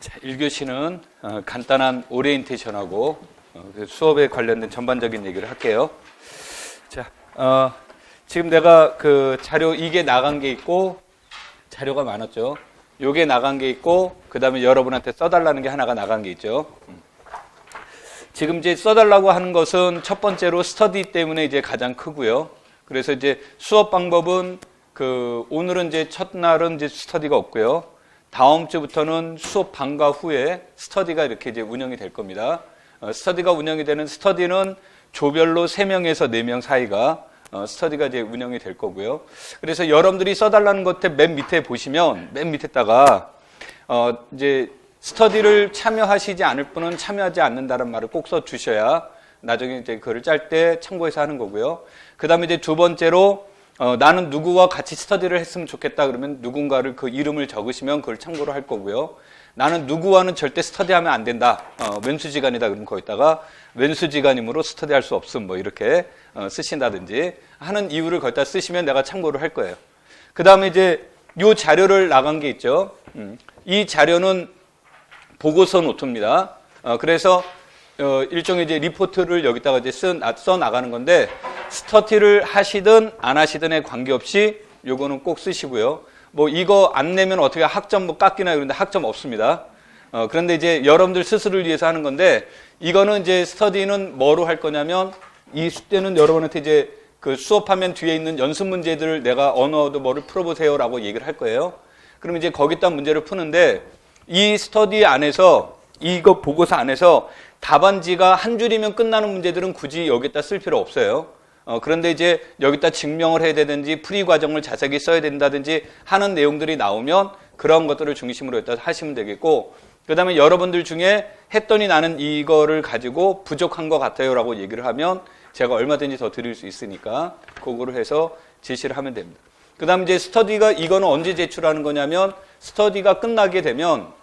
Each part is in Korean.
자, 1교시는 간단한 오리엔테이션하고 그 수업에 관련된 전반적인 얘기를 할게요. 자, 지금 내가 그 자료 이게 나간 게 있고 자료가 많았죠. 요게 나간 게 있고 그 다음에 여러분한테 써달라는 게 하나가 나간 게 있죠. 지금 이제 써달라고 하는 것은 첫 번째로 스터디 때문에 이제 가장 크고요. 그래서 이제 수업 방법은 오늘은 이제 첫날은 이제 스터디가 없고요. 다음 주부터는 수업 방과 후에 스터디가 이렇게 이제 운영이 될 겁니다. 스터디가 운영이 되는 스터디는 조별로 3명에서 4명 사이가 스터디가 이제 운영이 될 거고요. 그래서 여러분들이 써달라는 것들 맨 밑에 보시면 맨 밑에다가 이제 스터디를 참여하시지 않을 분은 참여하지 않는다는 말을 꼭 써 주셔야 나중에 이제 글을 짤 때 참고해서 하는 거고요. 그 다음에 이제 두 번째로 나는 누구와 같이 스터디를 했으면 좋겠다 그러면 누군가를 그 이름을 적으시면 그걸 참고로 할 거고요. 나는 누구와는 절대 스터디하면 안 된다. 왼수지간이다 그러면 거기다가 왼수지간이므로 스터디할 수 없음 뭐 이렇게 쓰신다든지 하는 이유를 거기다 쓰시면 내가 참고를 할 거예요. 그 다음에 이제 요 자료를 나간 게 있죠. 이 자료는 보고서 노트입니다. 그래서 일종의 이제 리포트를 여기다가 이제 써 나가는 건데 스터디를 하시든 안 하시든에 관계없이 요거는 꼭 쓰시고요. 뭐 이거 안 내면 어떻게 학점 뭐 깎이나 이런데 학점 없습니다. 그런데 이제 여러분들 스스로를 위해서 하는 건데 이거는 이제 스터디는 뭐로 할 거냐면 이 숙제는 여러분한테 이제 그 수업하면 뒤에 있는 연습 문제들을 내가 언어도 뭐를 풀어보세요라고 얘기를 할 거예요. 그럼 이제 거기다 문제를 푸는데 이 스터디 안에서 이거 보고서 안에서 답안지가 한 줄이면 끝나는 문제들은 굳이 여기다 쓸 필요 없어요. 그런데 이제 여기다 증명을 해야 되든지 풀이 과정을 자세히 써야 된다든지 하는 내용들이 나오면 그런 것들을 중심으로 일단 하시면 되겠고 그 다음에 여러분들 중에 했더니 나는 이거를 가지고 부족한 것 같아요 라고 얘기를 하면 제가 얼마든지 더 드릴 수 있으니까 그거를 해서 제시를 하면 됩니다. 그 다음에 이제 스터디가 이거는 언제 제출하는 거냐면 스터디가 끝나게 되면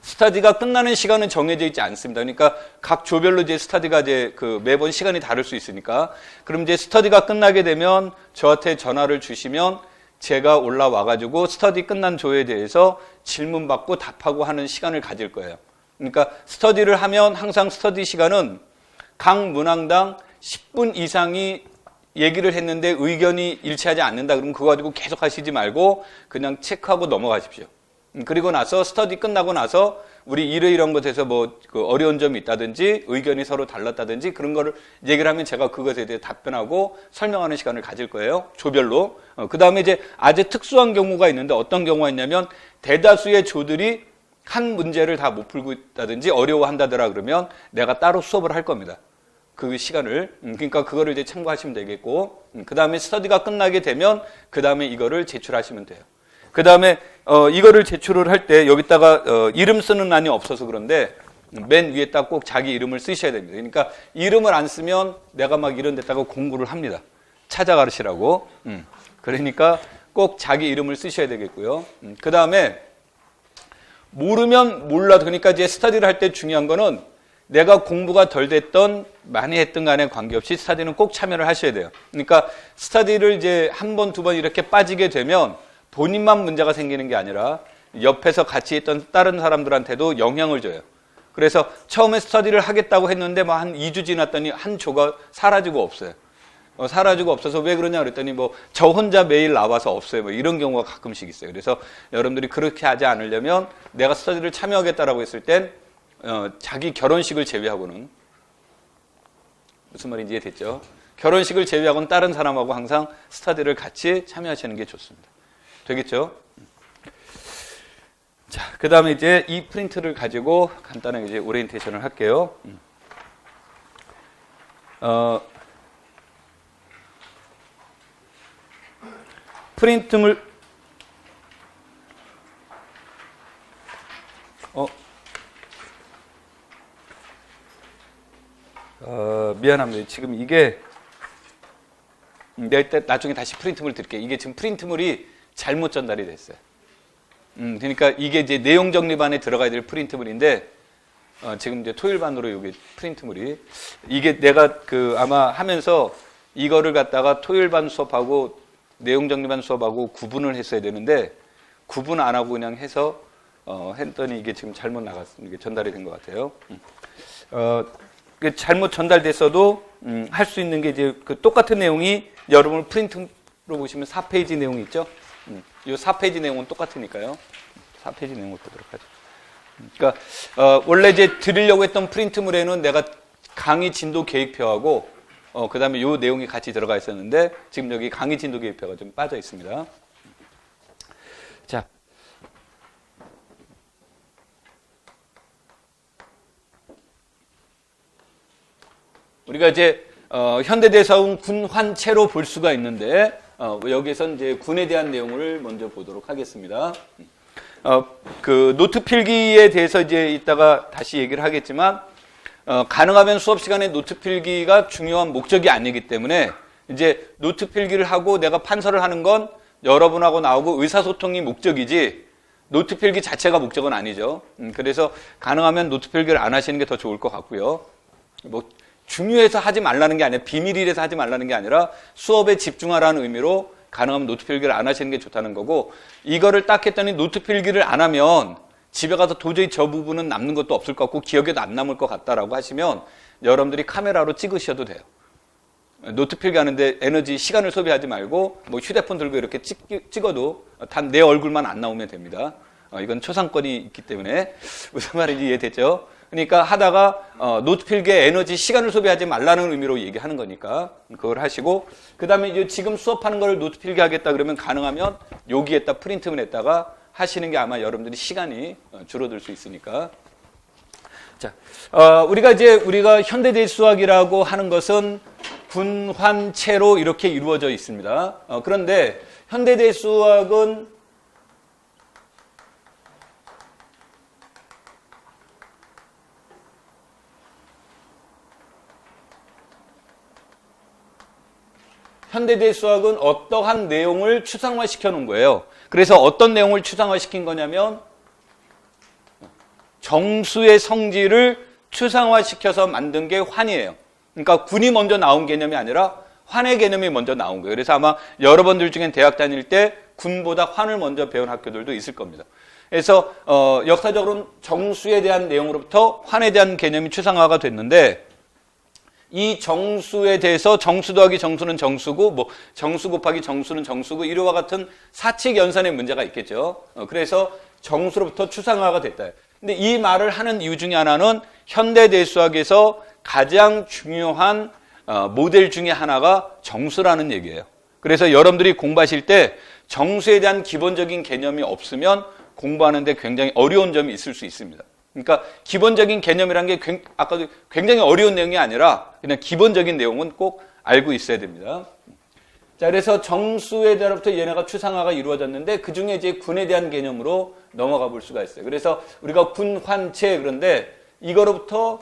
스터디가 끝나는 시간은 정해져 있지 않습니다. 그러니까 각 조별로 이제 스터디가 이제 매번 시간이 다를 수 있으니까 그럼 이제 스터디가 끝나게 되면 저한테 전화를 주시면 제가 올라와가지고 스터디 끝난 조에 대해서 질문 받고 답하고 하는 시간을 가질 거예요. 그러니까 스터디를 하면 항상 스터디 시간은 각 문항당 10분 이상이 얘기를 했는데 의견이 일치하지 않는다 그러면 그거 가지고 계속 하시지 말고 그냥 체크하고 넘어가십시오. 그리고 나서 스터디 끝나고 나서 우리 이런 것에서 뭐 어려운 점이 있다든지 의견이 서로 달랐다든지 그런 거를 얘기를 하면 제가 그것에 대해 답변하고 설명하는 시간을 가질 거예요. 조별로. 그 다음에 이제 아주 특수한 경우가 있는데 어떤 경우가 있냐면 대다수의 조들이 한 문제를 다 못 풀고 있다든지 어려워한다더라 그러면 내가 따로 수업을 할 겁니다. 그 시간을. 그러니까 그거를 이제 참고하시면 되겠고 그 다음에 스터디가 끝나게 되면 그 다음에 이거를 제출하시면 돼요. 그 다음에 이거를 제출을 할 때 여기다가 이름 쓰는 란이 없어서 그런데 맨 위에다 꼭 자기 이름을 쓰셔야 됩니다. 그러니까 이름을 안 쓰면 내가 막 이런 데다가 공부를 합니다. 찾아가시라고. 그러니까 꼭 자기 이름을 쓰셔야 되겠고요. 그 다음에 모르면 몰라도 그러니까 이제 스터디를 할 때 중요한 거는 내가 공부가 덜 됐던 많이 했던 간에 관계없이 스터디는 꼭 참여를 하셔야 돼요. 그러니까 스터디를 이제 한 번, 두 번 이렇게 빠지게 되면 본인만 문제가 생기는 게 아니라 옆에서 같이 있던 다른 사람들한테도 영향을 줘요. 그래서 처음에 스터디를 하겠다고 했는데 뭐 한 2주 지났더니 한 조가 사라지고 없어요. 사라지고 없어서 왜 그러냐 그랬더니 뭐 저 혼자 매일 나와서 없어요. 뭐 이런 경우가 가끔씩 있어요. 그래서 여러분들이 그렇게 하지 않으려면 내가 스터디를 참여하겠다라고 했을 땐 자기 결혼식을 제외하고는 무슨 말인지 이해됐죠? 결혼식을 제외하고는 다른 사람하고 항상 스터디를 같이 참여하시는 게 좋습니다. 되겠죠? 자, 그 다음에 이제 이 프린트를 가지고 간단하게 이제 오리엔테이션을 할게요. 프린트물, 미안합니다. 지금 이게, 내가 나중에 다시 프린트물 드릴게요. 이게 지금 프린트물이 잘못 전달이 됐어요. 그러니까 이게 이제 내용 정리반에 들어가야 될 프린트물인데, 지금 이제 토요일반으로 여기 프린트물이, 이게 내가 아마 하면서 이거를 갖다가 토요일반 수업하고 내용 정리반 수업하고 구분을 했어야 되는데, 구분 안 하고 그냥 해서 했더니 이게 지금 잘못 나갔습니다. 이게 전달이 된 것 같아요. 잘못 전달됐어도 할 수 있는 게 이제 그 똑같은 내용이 여러분 프린트로 보시면 4페이지 내용이 있죠. 이 4페이지 내용은 똑같으니까요. 4페이지 내용을 보도록 하죠. 그러니까 원래 이제 드리려고 했던 프린트물에는 내가 강의 진도 계획표하고 그다음에 이 내용이 같이 들어가 있었는데 지금 여기 강의 진도 계획표가 좀 빠져 있습니다. 자. 우리가 이제 현대대사ውን 군환체로 볼 수가 있는데 여기선 이제 군에 대한 내용을 먼저 보도록 하겠습니다. 그 노트 필기에 대해서 이제 이따가 다시 얘기를 하겠지만 가능하면 수업 시간에 노트 필기가 중요한 목적이 아니기 때문에 이제 노트 필기를 하고 내가 판서를 하는 건 여러분하고 나오고 의사소통이 목적이지 노트 필기 자체가 목적은 아니죠. 그래서 가능하면 노트 필기를 안 하시는 게 더 좋을 것 같고요. 뭐 중요해서 하지 말라는 게 아니라 비밀이라서 하지 말라는 게 아니라 수업에 집중하라는 의미로 가능하면 노트 필기를 안 하시는 게 좋다는 거고 이거를 딱 했더니 노트 필기를 안 하면 집에 가서 도저히 저 부분은 남는 것도 없을 것 같고 기억에도 안 남을 것 같다라고 하시면 여러분들이 카메라로 찍으셔도 돼요. 노트 필기하는데 에너지, 시간을 소비하지 말고 뭐 휴대폰 들고 이렇게 찍어도 단 내 얼굴만 안 나오면 됩니다. 이건 초상권이 있기 때문에 무슨 말인지 이해됐죠? 그러니까 하다가 노트 필기에 에너지, 시간을 소비하지 말라는 의미로 얘기하는 거니까 그걸 하시고 그 다음에 이제 지금 수업하는 걸 노트 필기하겠다 그러면 가능하면 여기에다 프린트문에다가 하시는 게 아마 여러분들이 시간이 줄어들 수 있으니까. 자, 우리가 현대대수학이라고 하는 것은 군환체로 이렇게 이루어져 있습니다. 그런데 현대대수학은 현대대수학은 어떠한 내용을 추상화시켜 놓은 거예요. 그래서 어떤 내용을 추상화시킨 거냐면 정수의 성질을 추상화시켜서 만든 게 환이에요. 그러니까 군이 먼저 나온 개념이 아니라 환의 개념이 먼저 나온 거예요. 그래서 아마 여러분들 중엔 대학 다닐 때 군보다 환을 먼저 배운 학교들도 있을 겁니다. 그래서 역사적으로는 정수에 대한 내용으로부터 환에 대한 개념이 추상화가 됐는데 이 정수에 대해서 정수 더하기 정수는 정수고 뭐 정수 곱하기 정수는 정수고 이와 같은 사칙 연산의 문제가 있겠죠. 그래서 정수로부터 추상화가 됐다. 근데 이 말을 하는 이유 중에 하나는 현대대수학에서 가장 중요한 모델 중에 하나가 정수라는 얘기예요. 그래서 여러분들이 공부하실 때 정수에 대한 기본적인 개념이 없으면 공부하는데 굉장히 어려운 점이 있을 수 있습니다. 그러니까 기본적인 개념이란 게 아까도 굉장히 어려운 내용이 아니라 그냥 기본적인 내용은 꼭 알고 있어야 됩니다. 자, 그래서 정수에 대해서부터 얘네가 추상화가 이루어졌는데 그 중에 이제 군에 대한 개념으로 넘어가 볼 수가 있어요. 그래서 우리가 군, 환체 그런데 이거로부터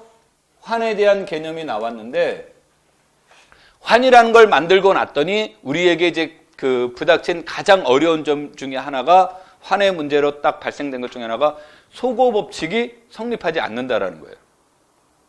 환에 대한 개념이 나왔는데 환이라는 걸 만들고 났더니 우리에게 이제 그 부닥친 가장 어려운 점 중에 하나가 환의 문제로 딱 발생된 것 중에 하나가 소고 법칙이 성립하지 않는다라는 거예요.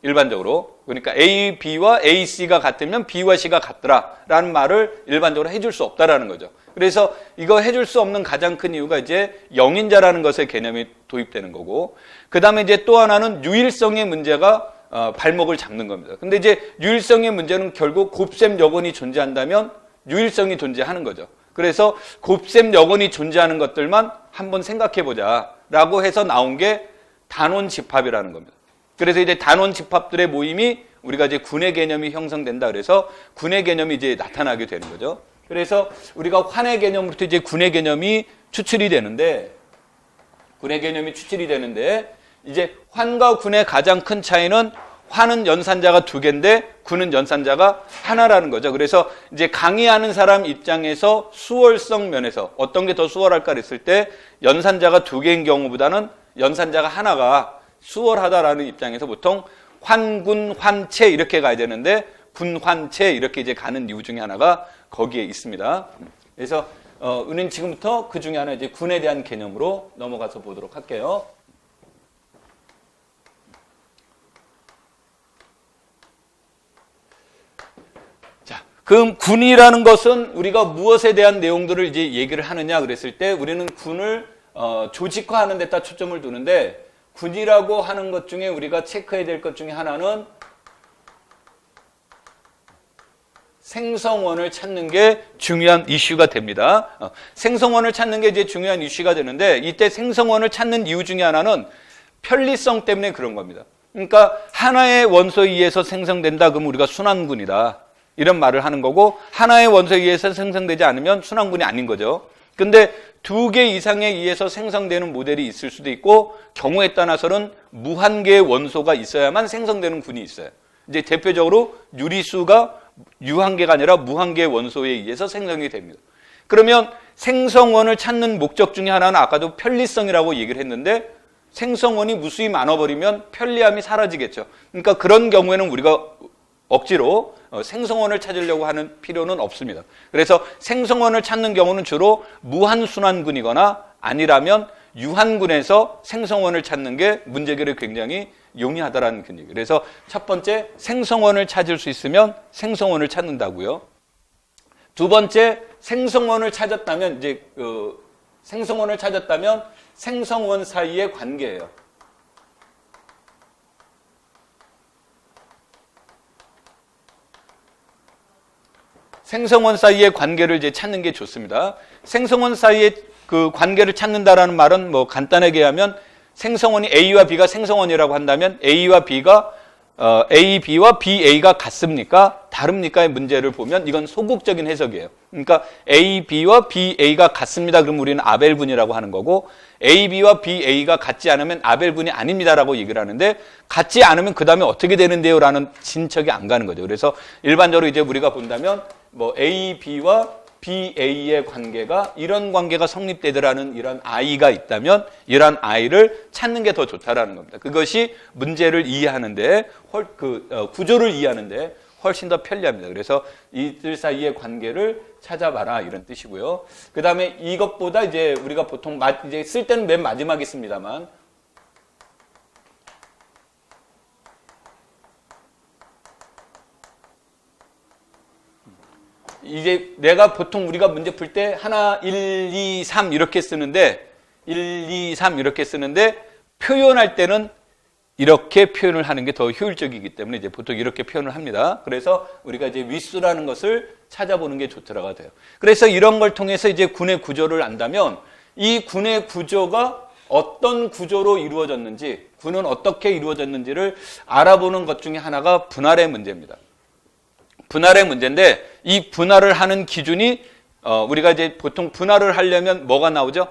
일반적으로. 그러니까 A, B와 A, C가 같으면 B와 C가 같더라라는 말을 일반적으로 해줄 수 없다라는 거죠. 그래서 이거 해줄 수 없는 가장 큰 이유가 이제 영인자라는 것의 개념이 도입되는 거고, 그 다음에 이제 또 하나는 유일성의 문제가 발목을 잡는 겁니다. 근데 이제 유일성의 문제는 결국 곱셈 여건이 존재한다면 유일성이 존재하는 거죠. 그래서 곱셈 여건이 존재하는 것들만 한번 생각해보자 라고 해서 나온 게 단원집합이라는 겁니다. 그래서 이제 단원집합들의 모임이 우리가 이제 군의 개념이 형성된다 그래서 군의 개념이 이제 나타나게 되는 거죠. 그래서 우리가 환의 개념부터 이제 군의 개념이 추출이 되는데 이제 환과 군의 가장 큰 차이는 환은 연산자가 2개인데 군은 연산자가 하나라는 거죠. 그래서 이제 강의하는 사람 입장에서 수월성 면에서 어떤 게 더 수월할까 그랬을 때 연산자가 2개인 경우보다는 연산자가 하나가 수월하다라는 입장에서 보통 환군, 환체 이렇게 가야 되는데 군환체 이렇게 이제 가는 이유 중에 하나가 거기에 있습니다. 그래서 우리는 지금부터 그 중에 하나 이제 군에 대한 개념으로 넘어가서 보도록 할게요. 그럼 군이라는 것은 우리가 무엇에 대한 내용들을 이제 얘기를 하느냐 그랬을 때 우리는 군을 조직화하는 데다 초점을 두는데 군이라고 하는 것 중에 우리가 체크해야 될 것 중에 하나는 생성원을 찾는 게 중요한 이슈가 됩니다. 생성원을 찾는 게 이제 중요한 이슈가 되는데 이때 생성원을 찾는 이유 중에 하나는 편리성 때문에 그런 겁니다. 그러니까 하나의 원소에 의해서 생성된다 그러면 우리가 순환군이다 이런 말을 하는 거고 하나의 원소에 의해서 생성되지 않으면 순환군이 아닌 거죠. 근데 2개 이상에 의해서 생성되는 모델이 있을 수도 있고 경우에 따라서는 무한개의 원소가 있어야만 생성되는 군이 있어요. 이제 대표적으로 유리수가 유한개가 아니라 무한개의 원소에 의해서 생성이 됩니다. 그러면 생성원을 찾는 목적 중에 하나는 아까도 편리성이라고 얘기를 했는데 생성원이 무수히 많아버리면 편리함이 사라지겠죠. 그러니까 그런 경우에는 우리가 억지로 생성원을 찾으려고 하는 필요는 없습니다. 그래서 생성원을 찾는 경우는 주로 무한순환군이거나 아니라면 유한군에서 생성원을 찾는 게 문제결이 굉장히 용이하다라는 얘기. 그래서 첫 번째 생성원을 찾을 수 있으면 생성원을 찾는다고요. 두 번째 생성원을 찾았다면 이제 생성원을 찾았다면 생성원 사이의 관계예요. 생성원 사이의 관계를 이제 찾는 게 좋습니다. 생성원 사이의 그 관계를 찾는다라는 말은 뭐 간단하게 하면 생성원이 A와 B가 생성원이라고 한다면 A와 B가 A, B와 B, A가 같습니까? 다릅니까의 문제를 보면 이건 소극적인 해석이에요. 그러니까 A, B와 B, A가 같습니다. 그럼 우리는 아벨군이라고 하는 거고 A, B와 B, A가 같지 않으면 아벨군이 아닙니다라고 얘기를 하는데 같지 않으면 그 다음에 어떻게 되는데요? 라는 진척이 안 가는 거죠. 그래서 일반적으로 이제 우리가 본다면 뭐 A, B와 B, A의 관계가 이런 관계가 성립되더라는 이런 I가 있다면 이런 I를 찾는 게 더 좋다라는 겁니다. 그것이 문제를 이해하는데 구조를 이해하는데 훨씬 더 편리합니다. 그래서 이들 사이의 관계를 찾아봐라 이런 뜻이고요. 그 다음에 이것보다 이제 우리가 보통 이제 쓸 때는 맨 마지막에 씁니다만 이제 내가 보통 우리가 문제 풀 때 하나, 1, 2, 3 이렇게 쓰는데 1, 2, 3 이렇게 쓰는데 표현할 때는 이렇게 표현을 하는 게 더 효율적이기 때문에 이제 보통 이렇게 표현을 합니다. 그래서 우리가 이제 윗수라는 것을 찾아보는 게 좋더라가 돼요. 그래서 이런 걸 통해서 이제 군의 구조를 안다면 이 군의 구조가 어떤 구조로 이루어졌는지, 군은 어떻게 이루어졌는지를 알아보는 것 중에 하나가 분할의 문제입니다. 분할의 문제인데 이 분할을 하는 기준이 우리가 이제 보통 분할을 하려면 뭐가 나오죠?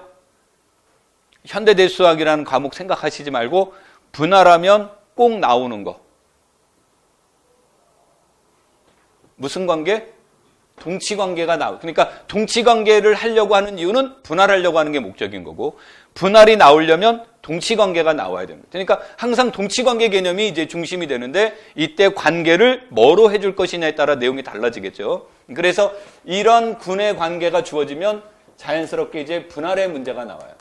현대대수학이라는 과목 생각하시지 말고 분할하면 꼭 나오는 거. 무슨 관계? 동치관계가 나오고. 그러니까 동치관계를 하려고 하는 이유는 분할하려고 하는 게 목적인 거고 분할이 나오려면 동치관계가 나와야 됩니다. 그러니까 항상 동치관계 개념이 이제 중심이 되는데 이때 관계를 뭐로 해줄 것이냐에 따라 내용이 달라지겠죠. 그래서 이런 군의 관계가 주어지면 자연스럽게 이제 분할의 문제가 나와요.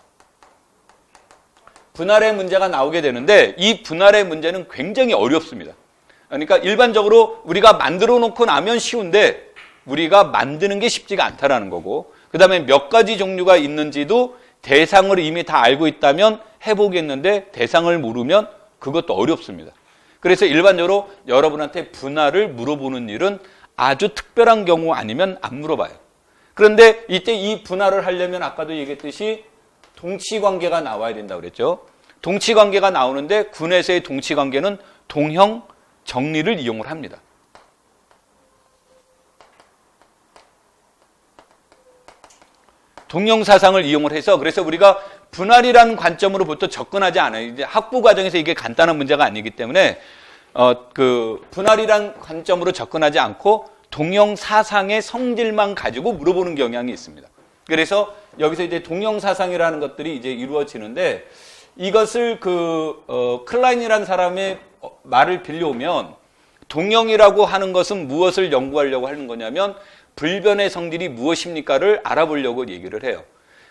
분할의 문제가 나오게 되는데 이 분할의 문제는 굉장히 어렵습니다. 그러니까 일반적으로 우리가 만들어 놓고 나면 쉬운데 우리가 만드는 게 쉽지가 않다라는 거고 그 다음에 몇 가지 종류가 있는지도 대상을 이미 다 알고 있다면 해보겠는데 대상을 모르면 그것도 어렵습니다. 그래서 일반적으로 여러분한테 분할을 물어보는 일은 아주 특별한 경우 아니면 안 물어봐요. 그런데 이때 이 분할을 하려면 아까도 얘기했듯이 동치관계가 나와야 된다고 그랬죠. 동치관계가 나오는데 군에서의 동치관계는 동형 정리를 이용을 합니다. 동형사상을 이용을 해서 그래서 우리가 분할이라는 관점으로부터 접근하지 않아요. 이제 학부 과정에서 이게 간단한 문제가 아니기 때문에 분할이란 관점으로 접근하지 않고 동형사상의 성질만 가지고 물어보는 경향이 있습니다. 그래서 여기서 이제 동형사상이라는 것들이 이제 이루어지는데 이것을 클라인이라는 사람의 말을 빌려오면 동형이라고 하는 것은 무엇을 연구하려고 하는 거냐면 불변의 성질이 무엇입니까를 알아보려고 얘기를 해요.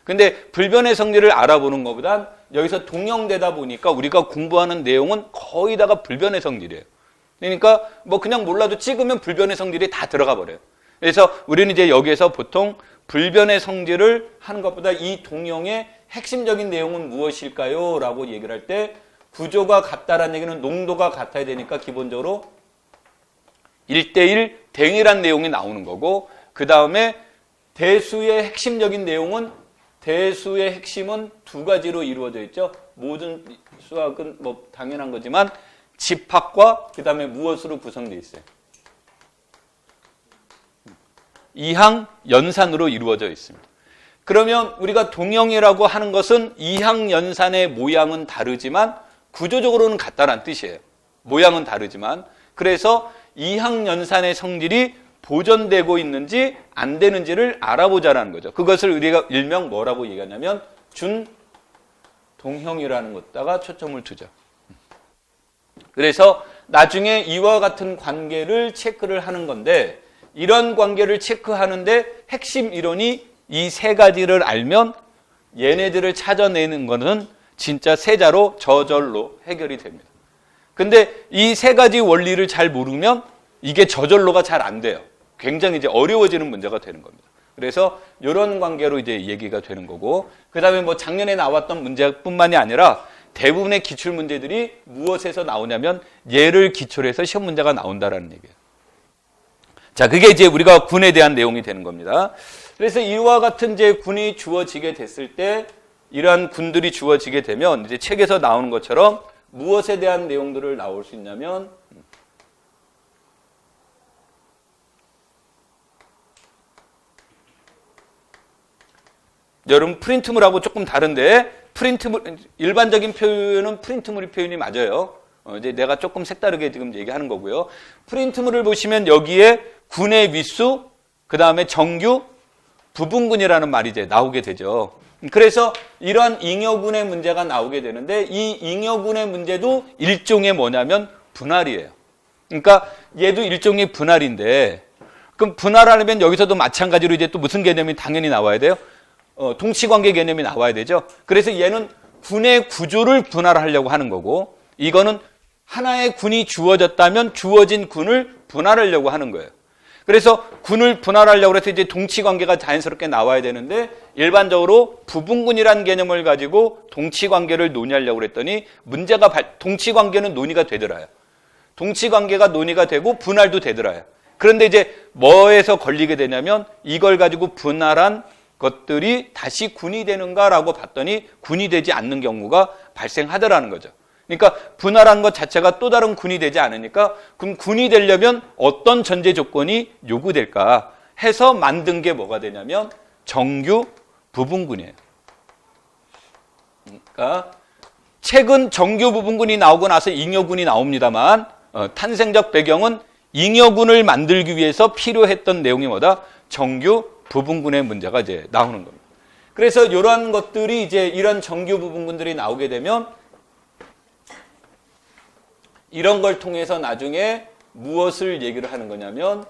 근데 불변의 성질을 알아보는 것보단 여기서 동형되다 보니까 우리가 공부하는 내용은 거의 다가 불변의 성질이에요. 그러니까 뭐 그냥 몰라도 찍으면 불변의 성질이 다 들어가 버려요. 그래서 우리는 이제 여기에서 보통 불변의 성질을 하는 것보다 이 동형의 핵심적인 내용은 무엇일까요? 라고 얘기를 할 때 구조가 같다라는 얘기는 농도가 같아야 되니까 기본적으로 1대1 댕이란 내용이 나오는 거고, 그 다음에 대수의 핵심적인 내용은, 대수의 핵심은 두 가지로 이루어져 있죠. 모든 수학은 뭐 당연한 거지만 집합과 그 다음에 무엇으로 구성되어 있어요? 이항 연산으로 이루어져 있습니다. 그러면 우리가 동형이라고 하는 것은 이항 연산의 모양은 다르지만 구조적으로는 같다는 뜻이에요. 모양은 다르지만. 그래서 이항 연산의 성질이 보존되고 있는지 안 되는지를 알아보자라는 거죠. 그것을 우리가 일명 뭐라고 얘기하냐면 준동형이라는 것다가 초점을 두죠. 그래서 나중에 이와 같은 관계를 체크를 하는 건데, 이런 관계를 체크하는데 핵심 이론이 이 세 가지를 알면 얘네들을 찾아내는 것은 진짜 세자로 저절로 해결이 됩니다. 근데 이 세 가지 원리를 잘 모르면 이게 저절로가 잘 안 돼요. 굉장히 이제 어려워지는 문제가 되는 겁니다. 그래서 이런 관계로 이제 얘기가 되는 거고, 그 다음에 뭐 작년에 나왔던 문제뿐만이 아니라 대부분의 기출 문제들이 무엇에서 나오냐면 얘를 기초로 해서 시험 문제가 나온다라는 얘기예요. 자, 그게 이제 우리가 군에 대한 내용이 되는 겁니다. 그래서 이와 같은 이제 군이 주어지게 됐을 때, 이러한 군들이 주어지게 되면 이제 책에서 나오는 것처럼 무엇에 대한 내용들을 나올 수 있냐면, 여러분 프린트물하고 조금 다른데, 프린트물, 일반적인 표현은 프린트물의 표현이 맞아요. 이제 내가 조금 색다르게 지금 얘기하는 거고요. 프린트물을 보시면 여기에 군의 위수, 그 다음에 정규, 부분군이라는 말이 이제 나오게 되죠. 그래서 이러한 잉여군의 문제가 나오게 되는데, 이 잉여군의 문제도 일종의 뭐냐면 분할이에요. 그러니까 얘도 일종의 분할인데, 그럼 분할하려면 여기서도 마찬가지로 이제 또 무슨 개념이 당연히 나와야 돼요? 동치관계 개념이 나와야 되죠. 그래서 얘는 군의 구조를 분할하려고 하는 거고, 이거는 하나의 군이 주어졌다면 주어진 군을 분할하려고 하는 거예요. 그래서 군을 분할하려고 해서 이제 동치관계가 자연스럽게 나와야 되는데, 일반적으로 부분군이라는 개념을 가지고 동치관계를 논의하려고 했더니 문제가 동치관계는 논의가 되더라요. 동치관계가 논의가 되고 분할도 되더라요. 그런데 이제 뭐에서 걸리게 되냐면 이걸 가지고 분할한 것들이 다시 군이 되는가라고 봤더니 군이 되지 않는 경우가 발생하더라는 거죠. 그러니까 분할한 것 자체가 또 다른 군이 되지 않으니까, 그럼 군이 되려면 어떤 전제 조건이 요구될까 해서 만든 게 뭐가 되냐면 정규 부분군이에요. 그러니까 최근 정규 부분군이 나오고 나서 잉여군이 나옵니다만, 탄생적 배경은 잉여군을 만들기 위해서 필요했던 내용이 뭐다? 정규 부분군의 문제가 이제 나오는 겁니다. 그래서 이러한 것들이 이제 이런 정규 부분군들이 나오게 되면 이런 걸 통해서 나중에 무엇을 얘기를 하는 거냐면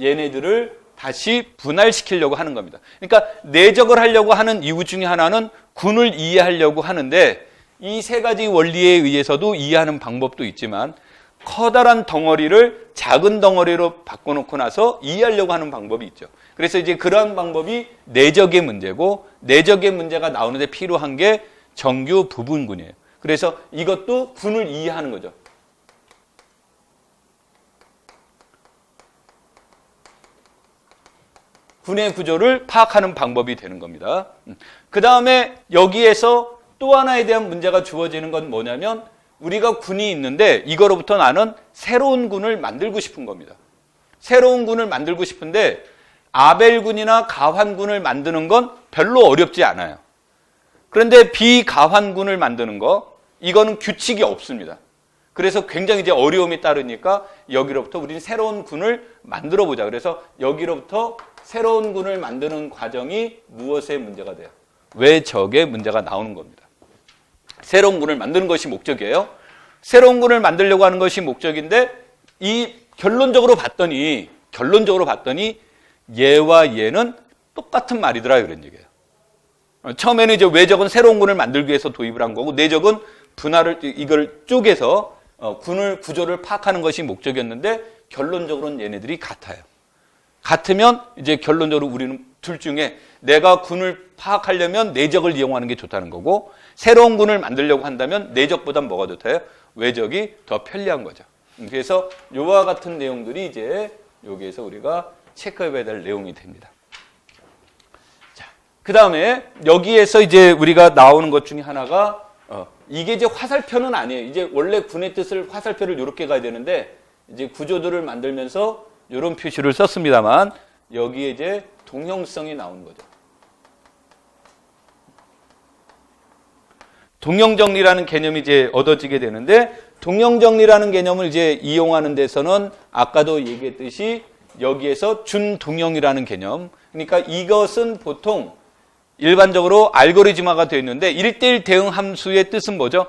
얘네들을 다시 분할시키려고 하는 겁니다. 그러니까 내적을 하려고 하는 이유 중에 하나는 군을 이해하려고 하는데, 이 세 가지 원리에 의해서도 이해하는 방법도 있지만 커다란 덩어리를 작은 덩어리로 바꿔놓고 나서 이해하려고 하는 방법이 있죠. 그래서 이제 그런 방법이 내적의 문제고, 내적의 문제가 나오는데 필요한 게 정규 부분군이에요. 그래서 이것도 군을 이해하는 거죠. 군의 구조를 파악하는 방법이 되는 겁니다. 그 다음에 여기에서 또 하나에 대한 문제가 주어지는 건 뭐냐면, 우리가 군이 있는데 이거로부터 나는 새로운 군을 만들고 싶은 겁니다. 새로운 군을 만들고 싶은데 아벨군이나 가환군을 만드는 건 별로 어렵지 않아요. 그런데 비가환군을 만드는 거, 이거는 규칙이 없습니다. 그래서 굉장히 이제 어려움이 따르니까 여기로부터 우리는 새로운 군을 만들어 보자. 그래서 여기로부터 새로운 군을 만드는 과정이 무엇의 문제가 돼요? 외적의 문제가 나오는 겁니다. 새로운 군을 만드는 것이 목적이에요. 새로운 군을 만들려고 하는 것이 목적인데, 이 결론적으로 봤더니 얘와 얘는 똑같은 말이더라, 이런 얘기예요. 처음에는 이제 외적은 새로운 군을 만들기 위해서 도입을 한 거고, 내적은 분할을 이걸 쪼개서 군을 구조를 파악하는 것이 목적이었는데 결론적으로는 얘네들이 같아요. 같으면 이제 결론적으로 우리는 둘 중에 내가 군을 파악하려면 내적을 이용하는 게 좋다는 거고, 새로운 군을 만들려고 한다면 내적보단 뭐가 좋다요? 외적이 더 편리한 거죠. 그래서 이와 같은 내용들이 이제 여기에서 우리가 체크해봐야 될 내용이 됩니다. 자, 그 다음에 여기에서 이제 우리가 나오는 것 중에 하나가 이게 이제 화살표는 아니에요. 이제 원래 군의 뜻을 화살표를 이렇게 가야 되는데 이제 구조들을 만들면서 이런 표시를 썼습니다만 여기에 이제 동형성이 나오는 거죠. 동형정리라는 개념이 이제 얻어지게 되는데, 동형정리라는 개념을 이제 이용하는 데서는 아까도 얘기했듯이 여기에서 준동형이라는 개념, 그러니까 이것은 보통 일반적으로 알고리즘화가 되어 있는데 1대1 대응 함수의 뜻은 뭐죠?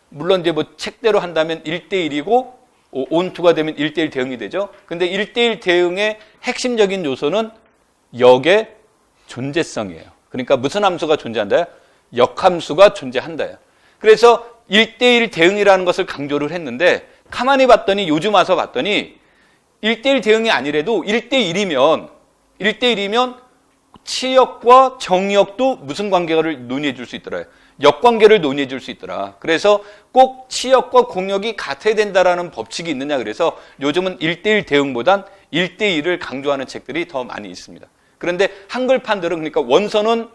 물론 이제 뭐 책대로 한다면 1대1이고 온투가 되면 1대1 대응이 되죠. 근데 1대1 대응의 핵심적인 요소는 역의 존재성이에요. 그러니까 무슨 함수가 존재한다요? 역함수가 존재한다요. 그래서 1대1 대응이라는 것을 강조를 했는데, 가만히 봤더니 요즘 와서 봤더니 1대1 대응이 아니래도 1대1이면 치역과 정역도 무슨 관계를 논의해 줄 수 있더라. 역관계를 논의해 줄 수 있더라. 그래서 꼭 치역과 공역이 같아야 된다라는 법칙이 있느냐, 그래서 요즘은 1대1 대응보단 1대1을 강조하는 책들이 더 많이 있습니다. 그런데 한글판들은, 그러니까 원서는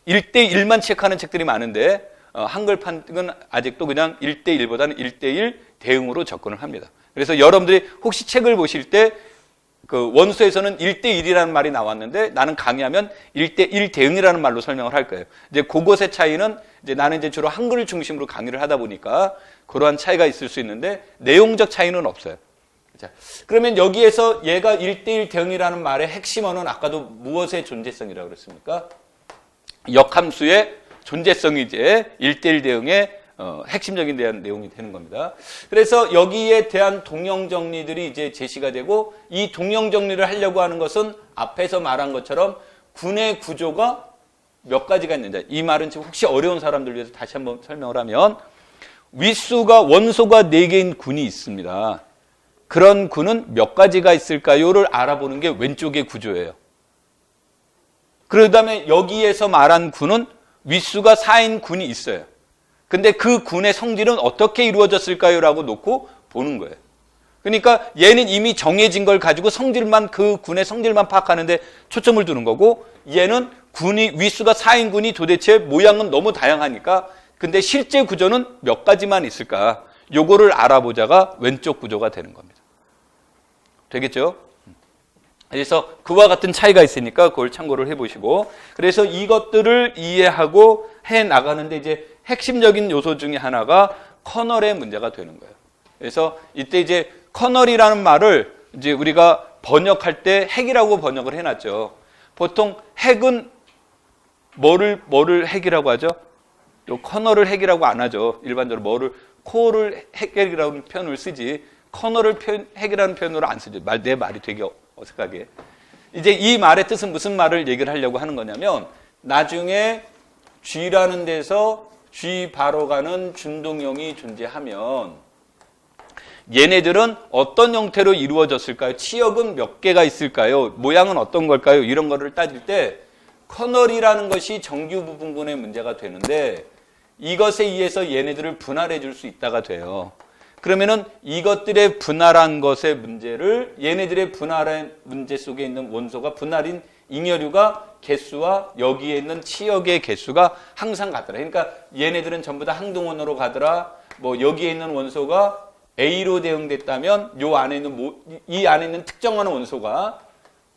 1대1만 체크하는 책들이 많은데 한글판은 아직도 그냥 1대1보다는 1대1 대응으로 접근을 합니다. 그래서 여러분들이 혹시 책을 보실 때 그 원서에서는 1대1이라는 말이 나왔는데 나는 강의하면 1대1 대응이라는 말로 설명을 할 거예요. 이제 그것의 차이는 이제 나는 이제 주로 한글을 중심으로 강의를 하다 보니까 그러한 차이가 있을 수 있는데 내용적 차이는 없어요. 자, 그러면 여기에서 얘가 1대1 대응이라는 말의 핵심어는 아까도 무엇의 존재성이라고 그랬습니까? 역함수의 존재성이 이제 1대1 대응의 핵심적인 대한 내용이 되는 겁니다. 그래서 여기에 대한 동형 정리들이 이제 제시가 되고, 이 동형 정리를 하려고 하는 것은 앞에서 말한 것처럼 군의 구조가 몇 가지가 있는지, 이 말은 지금 혹시 어려운 사람들 위해서 다시 한번 설명을 하면, 윗수가 원소가 4개인 군이 있습니다. 그런 군은 몇 가지가 있을까요를 알아보는 게 왼쪽의 구조예요. 그 다음에 여기에서 말한 군은 윗수가 4인 군이 있어요. 근데 그 군의 성질은 어떻게 이루어졌을까요? 라고 놓고 보는 거예요. 그러니까 얘는 이미 정해진 걸 가지고 성질만, 그 군의 성질만 파악하는데 초점을 두는 거고, 얘는 군이, 윗수가 4인 군이 도대체 모양은 너무 다양하니까 근데 실제 구조는 몇 가지만 있을까? 요거를 알아보자가 왼쪽 구조가 되는 겁니다. 되겠죠? 그래서 그와 같은 차이가 있으니까 그걸 참고를 해보시고, 그래서 이것들을 이해하고 해 나가는데 이제 핵심적인 요소 중에 하나가 커널의 문제가 되는 거예요. 그래서 이때 이제 커널이라는 말을 이제 우리가 번역할 때 핵이라고 번역을 해놨죠. 보통 핵은 뭐를 핵이라고 하죠? 또 커널을 핵이라고 안 하죠. 일반적으로 코어를 핵이라는 표현을 쓰지 커널을 핵이라는 표현으로 안 쓰죠. 내 말이 되게 어색하게. 이제 이 말의 뜻은 무슨 말을 얘기를 하려고 하는 거냐면, 나중에 G라는 데서 G 바로 가는 준동형이 존재하면 얘네들은 어떤 형태로 이루어졌을까요? 치역은 몇 개가 있을까요? 모양은 어떤 걸까요? 이런 거를 따질 때 커널이라는 것이 정규 부분군의 문제가 되는데, 이것에 의해서 얘네들을 분할해 줄 수 있다가 돼요. 그러면은 이것들의 분할한 것의 문제를, 얘네들의 분할의 문제 속에 있는 원소가 분할인 잉여류가 개수와 여기에 있는 치역의 개수가 항상 같더라. 그러니까 얘네들은 전부 다 항등원으로 가더라. 뭐 여기에 있는 원소가 A로 대응됐다면 이 안에 있는 특정한 원소가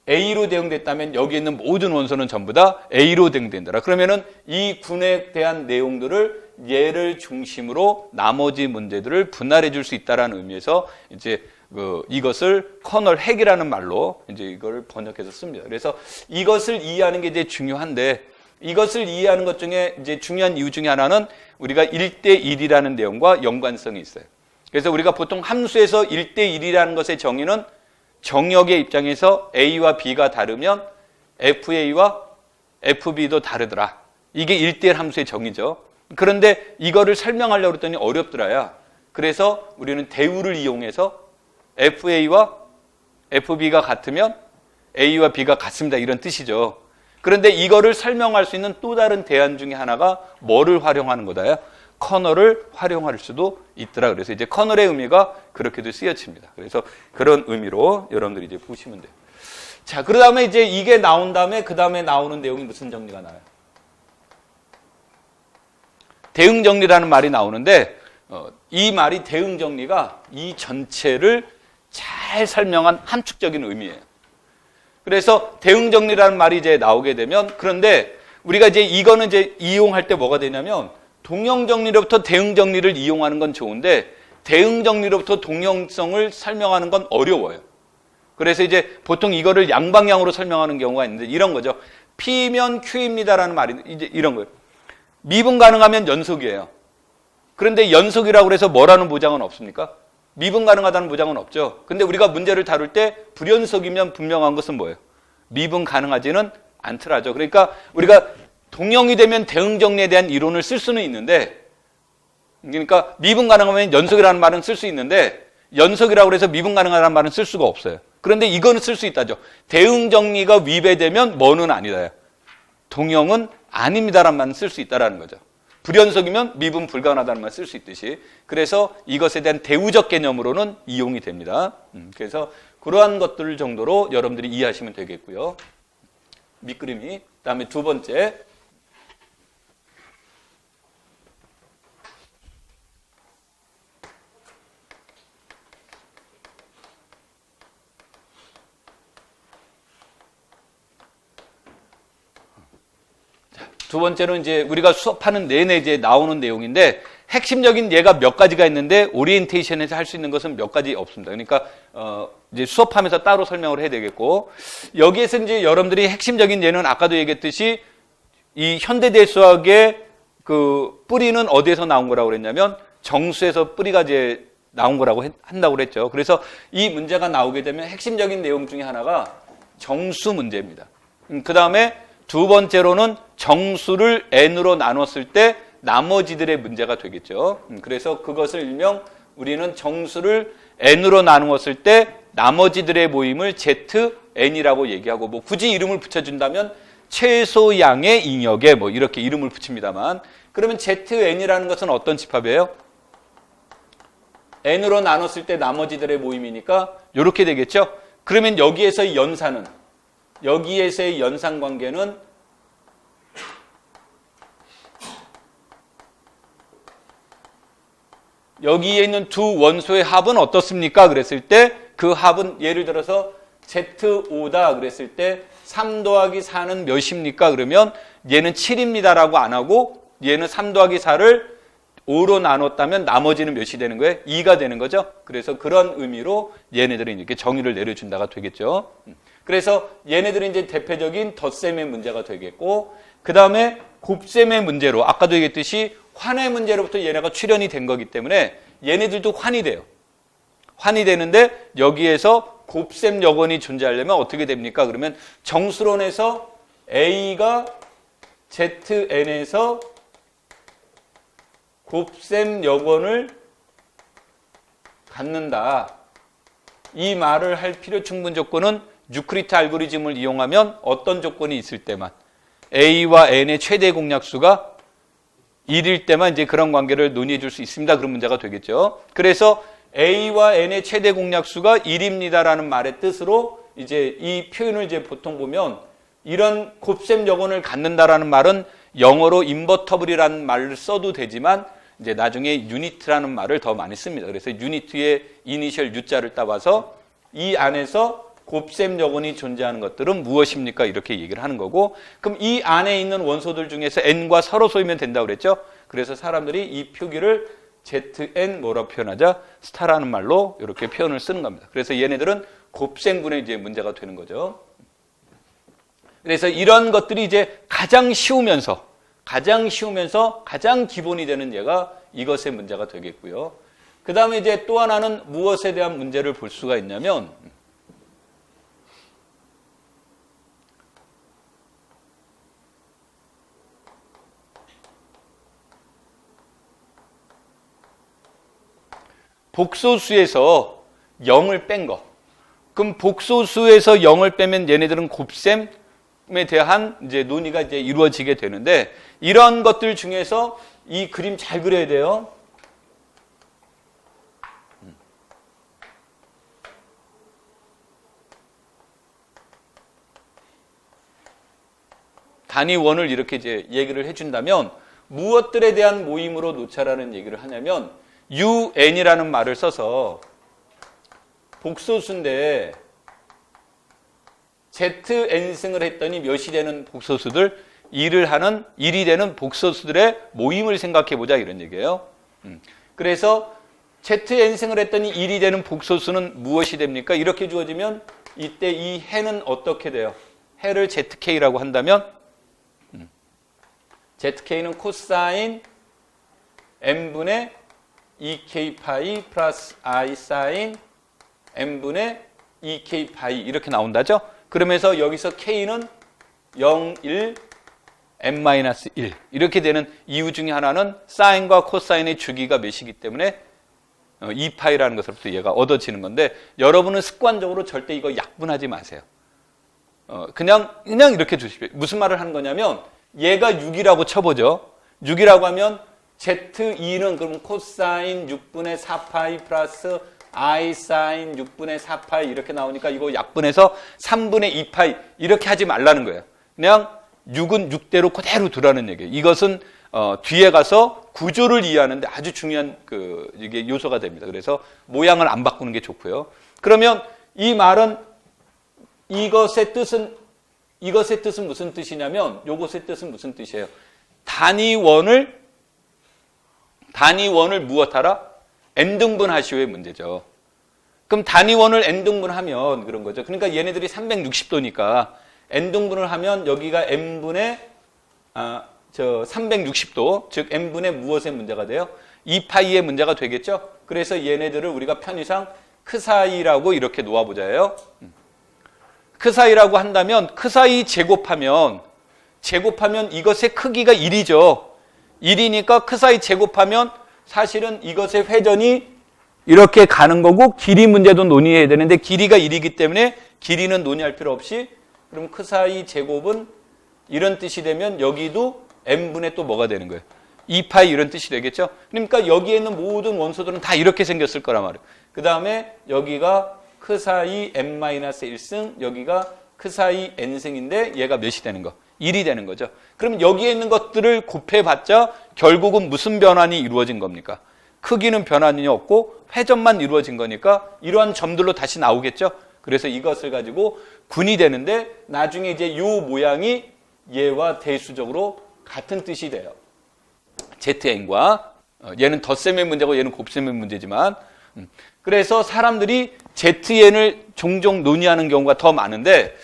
A로 대응됐다면 여기에 있는 모든 원소는 전부 다 A로 대응된다. 그러면은 이 군에 대한 내용들을 얘를 중심으로 나머지 문제들을 분할해 줄 수 있다라는 의미에서 이제 이것을 커널 핵이라는 말로 이제 이걸 번역해서 씁니다. 그래서 이것을 이해하는 게 이제 중요한데, 이것을 이해하는 것 중에 이제 중요한 이유 중에 하나는 우리가 1대1이라는 내용과 연관성이 있어요. 그래서 우리가 보통 함수에서 1대1이라는 것의 정의는 정역의 입장에서 A와 B가 다르면 FA와 FB도 다르더라. 이게 1대1 함수의 정의죠. 그런데 이거를 설명하려고 했더니 어렵더라야. 그래서 우리는 대우를 이용해서 FA와 FB가 같으면 A와 B가 같습니다. 이런 뜻이죠. 그런데 이거를 설명할 수 있는 또 다른 대안 중에 하나가 뭐를 활용하는 거다요? 커널을 활용할 수도 있더라. 그래서 이제 커널의 의미가 그렇게도 쓰여집니다. 그래서 그런 의미로 여러분들이 이제 보시면 돼요. 자, 그 다음에 이제 이게 나온 다음에 그 다음에 나오는 내용이 무슨 정리가 나요? 대응 정리라는 말이 나오는데 이 말이 대응 정리가 이 전체를 잘 설명한 함축적인 의미예요. 그래서 대응 정리라는 말이 이제 나오게 되면 그런데 우리가 이제 이거는 이제 이용할 때 뭐가 되냐면 동형 정리로부터 대응 정리를 이용하는 건 좋은데 대응 정리로부터 동형성을 설명하는 건 어려워요. 그래서 이제 보통 이거를 양방향으로 설명하는 경우가 있는데 이런 거죠. P면 Q입니다라는 말이 이제 이런 거예요. 미분 가능하면 연속이에요. 그런데 연속이라고 해서 뭐라는 보장은 없습니까? 미분 가능하다는 보장은 없죠. 근데 우리가 문제를 다룰 때 불연속이면 분명한 것은 뭐예요? 미분 가능하지는 않더라죠. 그러니까 우리가 동형이 되면 대응 정리에 대한 이론을 쓸 수는 있는데 그러니까 미분 가능하면 연속이라는 말은 쓸 수 있는데 연속이라고 해서 미분 가능하다는 말은 쓸 수가 없어요. 그런데 이거는 쓸 수 있다죠. 대응 정리가 위배되면 뭐는 아니다요. 동형은 아닙니다라는 말은 쓸 수 있다라는 거죠. 불연속이면 미분 불가능하다는 말 쓸 수 있듯이 그래서 이것에 대한 대우적 개념으로는 이용이 됩니다. 그래서 그러한 것들 정도로 여러분들이 이해하시면 되겠고요. 밑그림이 그다음에 두 번째 두 번째는 이제 우리가 수업하는 내내 이제 나오는 내용인데 핵심적인 예가 몇 가지가 있는데 오리엔테이션에서 할 수 있는 것은 몇 가지 없습니다. 그러니까 이제 수업하면서 따로 설명을 해야 되겠고 여기에서 이제 여러분들이 핵심적인 예는 아까도 얘기했듯이 이 현대대 수학의 그 뿌리는 어디에서 나온 거라고 그랬냐면 정수에서 뿌리가 이제 나온 거라고 한다고 그랬죠. 그래서 이 문제가 나오게 되면 핵심적인 내용 중에 하나가 정수 문제입니다. 그 다음에 두 번째로는 정수를 n으로 나눴을 때 나머지들의 문제가 되겠죠. 그래서 그것을 일명 우리는 정수를 n으로 나누었을 때 나머지들의 모임을 zn이라고 얘기하고 뭐 굳이 이름을 붙여준다면 최소양의 잉여계 뭐 이렇게 이름을 붙입니다만 그러면 zn이라는 것은 어떤 집합이에요? n으로 나눴을 때 나머지들의 모임이니까 이렇게 되겠죠. 그러면 여기에서의 연산은 여기에서의 연산관계는 여기에 있는 두 원소의 합은 어떻습니까? 그랬을 때 그 합은 예를 들어서 Z5다 그랬을 때 3 더하기 4는 몇입니까? 그러면 얘는 7입니다라고 안 하고 얘는 3 더하기 4를 5로 나눴다면 나머지는 몇이 되는 거예요? 2가 되는 거죠. 그래서 그런 의미로 얘네들은 이렇게 정의를 내려준다가 되겠죠. 그래서 얘네들은 이제 대표적인 덧셈의 문제가 되겠고 그 다음에 곱셈의 문제로 아까도 얘기했듯이 환의 문제로부터 얘네가 출현이 된 거기 때문에 얘네들도 환이 돼요. 환이 되는데 여기에서 곱셈 여건이 존재하려면 어떻게 됩니까? 그러면 정수론에서 A가 ZN에서 곱셈 여건을 갖는다. 이 말을 할 필요 충분 조건은 유크리트 알고리즘을 이용하면 어떤 조건이 있을 때만 A와 N의 최대 공약수가 1일 때만 이제 그런 관계를 논의해 줄 수 있습니다. 그런 문제가 되겠죠. 그래서 A와 N의 최대 공약수가 1입니다라는 말의 뜻으로 이제 이 표현을 이제 보통 보면 이런 곱셈 여건을 갖는다라는 말은 영어로 인버터블이라는 말을 써도 되지만 이제 나중에 유니트라는 말을 더 많이 씁니다. 그래서 유니트의 이니셜 U자를 따와서 이 안에서 곱셈 여건이 존재하는 것들은 무엇입니까? 이렇게 얘기를 하는 거고 그럼 이 안에 있는 원소들 중에서 N과 서로 쏘이면 된다고 그랬죠? 그래서 사람들이 이 표기를 ZN 뭐라고 표현하자? 스타라는 말로 이렇게 표현을 쓰는 겁니다. 그래서 얘네들은 곱셈분의 이제 문제가 되는 거죠. 그래서 이런 것들이 이제 가장 쉬우면서 가장 기본이 되는 예가 이것의 문제가 되겠고요. 그 다음에 이제 또 하나는 무엇에 대한 문제를 볼 수가 있냐면 복소수에서 0을 뺀 거. 그럼 복소수에서 0을 빼면 얘네들은 곱셈에 대한 이제 논의가 이제 이루어지게 되는데, 이런 것들 중에서 이 그림 잘 그려야 돼요. 단위 원을 이렇게 이제 얘기를 해준다면 무엇들에 대한 모임으로 놓자라는 얘기를 하냐면 un이라는 말을 써서 복소수인데 zn승을 했더니 몇이 되는 복소수들, 1이 되는 복소수들의 모임을 생각해 보자 이런 얘기예요. 그래서 zn승을 했더니 1이 되는 복소수는 무엇이 됩니까? 이렇게 주어지면 이때 이 해는 어떻게 돼요? 해를 zk라고 한다면 zk는 코사인 n분의 2k 파이 플러스 i 사인 n분의 2k 파이 이렇게 나온다죠? 그러면서 여기서 k는 0, 1, n-1 이렇게 되는 이유 중에 하나는 사인과 코사인의 주기가 몇이기 때문에 2파이라는 것으로부터 얘가 얻어지는 건데, 여러분은 습관적으로 절대 이거 약분하지 마세요. 그냥 이렇게 주십시오. 무슨 말을 하는 거냐면 얘가 6이라고 쳐보죠. 6이라고 하면 Z2는 그럼 코사인 6분의 4파이 플러스 I 사인 6분의 4파이 이렇게 나오니까 이거 약분해서 3분의 2파이 이렇게 하지 말라는 거예요. 그냥 6은 6대로 그대로 두라는 얘기예요. 이것은 뒤에 가서 구조를 이해하는데 아주 중요한 이게 요소가 됩니다. 그래서 모양을 안 바꾸는 게 좋고요. 그러면 이 말은 이것의 뜻은 무슨 뜻이냐면, 요것의 뜻은 무슨 뜻이에요? 단위원을 무엇하라? n등분하시오의 문제죠. 그럼 단위원을 n등분하면 그런 거죠. 그러니까 얘네들이 360도니까 n등분을 하면 여기가 n분의 360도, 즉 n분의 무엇의 문제가 돼요? 2파이의 문제가 되겠죠. 그래서 얘네들을 우리가 편의상 크사이라고 이렇게 놓아보자예요. 크사이라고 한다면 크사이 제곱하면 이것의 크기가 1이죠. 1이니까 크사이 제곱하면 사실은 이것의 회전이 이렇게 가는 거고, 길이 문제도 논의해야 되는데 길이가 1이기 때문에 길이는 논의할 필요 없이, 그럼 크사이 제곱은 이런 뜻이 되면 여기도 n분의 또 뭐가 되는 거예요? 2파이 이런 뜻이 되겠죠. 그러니까 여기에 있는 모든 원소들은 다 이렇게 생겼을 거란 말이에요. 그 다음에 여기가 크사이 n-1승, 여기가 크사이 n승인데 얘가 몇이 되는 거? 1이 되는 거죠. 그럼 여기에 있는 것들을 곱해봤자 결국은 무슨 변환이 이루어진 겁니까? 크기는 변환이 없고 회전만 이루어진 거니까 이러한 점들로 다시 나오겠죠. 그래서 이것을 가지고 군이 되는데 나중에 이제 이 모양이 얘와 대수적으로 같은 뜻이 돼요. zn과 얘는 덧셈의 문제고 얘는 곱셈의 문제지만, 그래서 사람들이 zn을 종종 논의하는 경우가 더 많은데,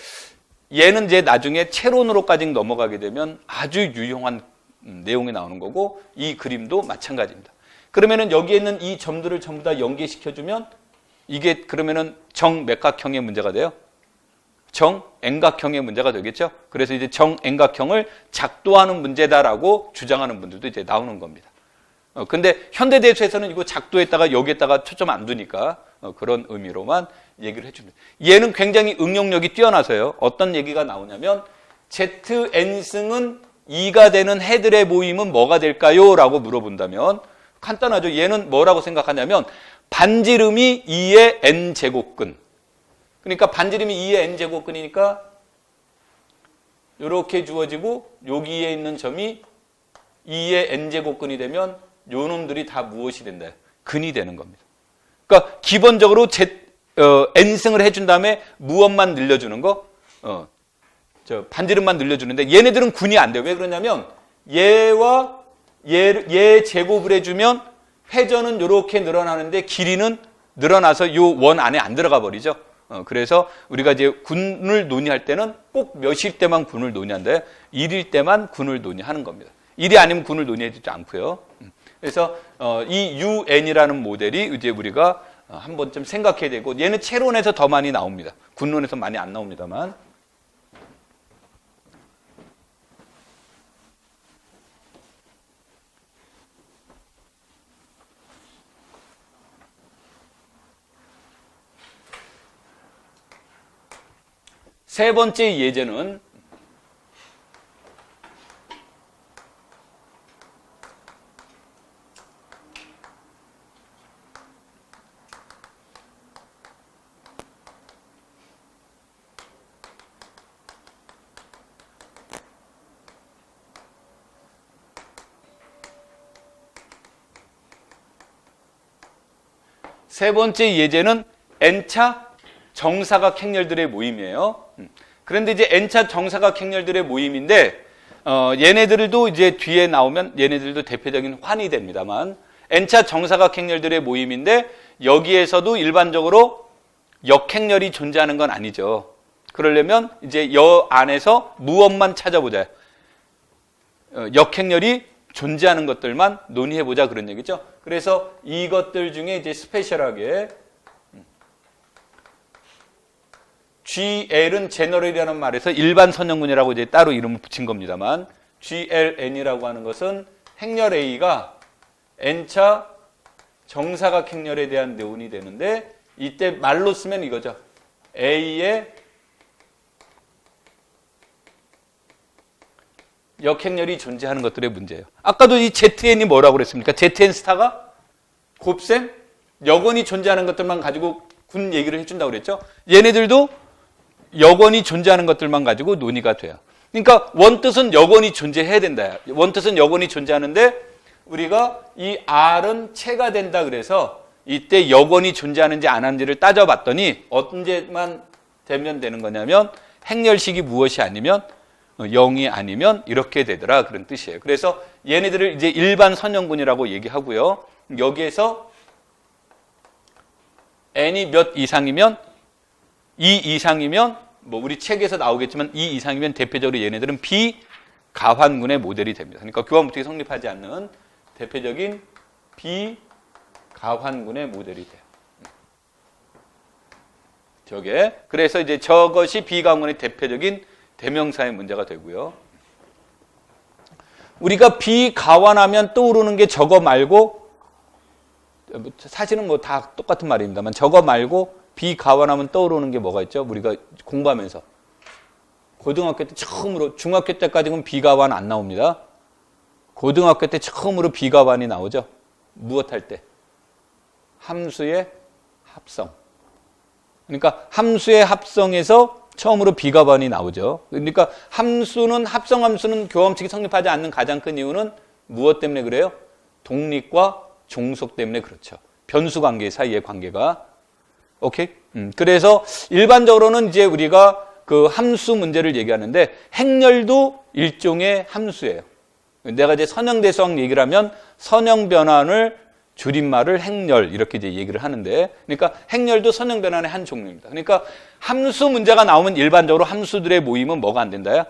얘는 이제 나중에 채론으로까지 넘어가게 되면 아주 유용한 내용이 나오는 거고, 이 그림도 마찬가지입니다. 그러면은 여기에 있는 이 점들을 전부 다 연계시켜주면 이게 그러면은 정맥각형의 문제가 돼요. 정N각형의 문제가 되겠죠. 그래서 이제 정N각형을 작도하는 문제다라고 주장하는 분들도 이제 나오는 겁니다. 근데 현대대수에서는 이거 작도에다가 여기에다가 초점 안 두니까 그런 의미로만 얘기를 해줍니다. 얘는 굉장히 응용력이 뛰어나서요. 어떤 얘기가 나오냐면 zn승은 2가 되는 해들의 모임은 뭐가 될까요? 라고 물어본다면 간단하죠. 얘는 뭐라고 생각하냐면 반지름이 2의 n제곱근. 그러니까 반지름이 2의 n제곱근이니까 이렇게 주어지고 여기에 있는 점이 2의 n제곱근이 되면 요 놈들이 다 무엇이 된다? 근이 되는 겁니다. 그러니까 기본적으로 n승을 해준 다음에 무엇만 늘려주는 거? 반지름만 늘려주는데 얘네들은 군이 안 돼요. 왜 그러냐면 얘와 얘 제곱을 해주면 회전은 이렇게 늘어나는데 길이는 늘어나서 요 원 안에 안 들어가 버리죠. 그래서 우리가 이제 군을 논의할 때는 꼭 몇일 때만 군을 논의한다. 1일 때만 군을 논의하는 겁니다. 1이 아니면 군을 논의하지 않고요. 그래서 이 un이라는 모델이 이제 우리가 한 번쯤 생각해야 되고, 얘는 채론에서 더 많이 나옵니다. 군론에서 많이 안 나옵니다만. 세 번째 예제는 n차 정사각 행렬들의 모임이에요. 그런데 이제 n차 정사각 행렬들의 모임인데 얘네들도 이제 뒤에 나오면 얘네들도 대표적인 환이 됩니다만 n차 정사각 행렬들의 모임인데 여기에서도 일반적으로 역행렬이 존재하는 건 아니죠. 그러려면 이제 여 안에서 무엇만 찾아보자. 역행렬이 존재하는 것들만 논의해보자 그런 얘기죠. 그래서 이것들 중에 이제 스페셜하게 GL은 제너럴이라는 말에서 일반 선형군이라고 이제 따로 이름을 붙인 겁니다만 GLN이라고 하는 것은 행렬 A가 n차 정사각 행렬에 대한 내용이 되는데 이때 말로 쓰면 이거죠. A의 역행렬이 존재하는 것들의 문제예요. 아까도 이 ZN이 뭐라고 그랬습니까? ZN 스타가 곱셈 역원이 존재하는 것들만 가지고 군 얘기를 해준다고 그랬죠. 얘네들도 역원이 존재하는 것들만 가지고 논의가 돼요. 그러니까 원뜻은 역원이 존재해야 된다. 원뜻은 역원이 존재하는데 우리가 이 R은 체가 된다 그래서 이때 역원이 존재하는지 안 하는지를 따져봤더니 언제만 되면 되는 거냐면 행렬식이 무엇이 아니면 0이 아니면 이렇게 되더라 그런 뜻이에요. 그래서 얘네들을 이제 일반 선형군이라고 얘기하고요. 여기에서 n이 몇 이상이면 2 이상이면 뭐 우리 책에서 나오겠지만 2 이상이면 대표적으로 얘네들은 비가환군의 모델이 됩니다. 그러니까 교환법칙이 성립하지 않는 대표적인 비가환군의 모델이 돼요. 저게 그래서 이제 저것이 비가환군의 대표적인 대명사의 문제가 되고요. 우리가 비가환하면 떠오르는 게 저거 말고 사실은 뭐 다 똑같은 말입니다만 저거 말고 비가환하면 떠오르는 게 뭐가 있죠? 우리가 공부하면서 고등학교 때 처음으로 중학교 때까지는 비가환 안 나옵니다. 고등학교 때 처음으로 비가환이 나오죠. 무엇 할 때? 함수의 합성. 그러니까 함수의 합성에서 처음으로 비가환이 나오죠. 그러니까 합성함수는 교환법칙이 성립하지 않는 가장 큰 이유는 무엇 때문에 그래요? 독립과 종속 때문에 그렇죠. 변수 관계 사이의 관계가. 오케이? 그래서 일반적으로는 이제 우리가 그 함수 문제를 얘기하는데 행렬도 일종의 함수예요. 내가 이제 선형대수학 얘기를 하면 선형변환을 줄임말을 행렬 이렇게 이제 얘기를 하는데 그러니까 행렬도 선형변환의 한 종류입니다. 그러니까 함수 문제가 나오면 일반적으로 함수들의 모임은 뭐가 안 된다요?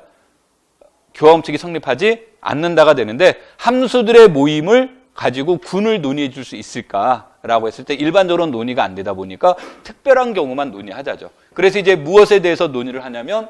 교환법칙이 성립하지 않는다가 되는데 함수들의 모임을 가지고 군을 논의해 줄 수 있을까라고 했을 때 일반적으로 논의가 안 되다 보니까 특별한 경우만 논의하자죠. 그래서 이제 무엇에 대해서 논의를 하냐면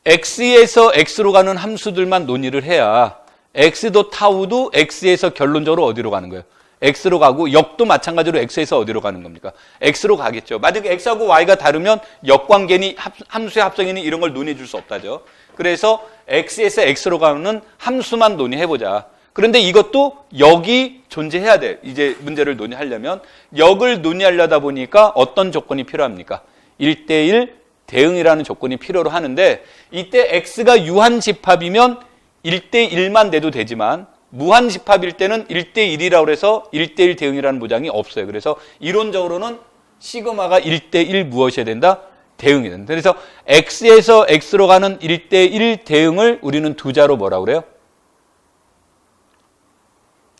x에서 x로 가는 함수들만 논의를 해야 x도 타우도 x에서 결론적으로 어디로 가는 거예요? x로 가고 역도 마찬가지로 x에서 어디로 가는 겁니까? x로 가겠죠. 만약에 x하고 y가 다르면 역관계니 함수의 합성이니 이런 걸 논의해 줄 수 없다죠. 그래서 x에서 x로 가는 함수만 논의해보자. 그런데 이것도 역이 존재해야 돼. 이제 문제를 논의하려면 역을 논의하려다 보니까 어떤 조건이 필요합니까? 1대1 대응이라는 조건이 필요로 하는데 이때 x가 유한집합이면 1대1만 내도 되지만 무한집합일 때는 1대1이라고 해서 1대1 대응이라는 보장이 없어요. 그래서 이론적으로는 시그마가 1대1 무엇이어야 된다? 대응이 된다. 그래서 x에서 x로 가는 1대1 대응을 우리는 두 자로 뭐라고 그래요?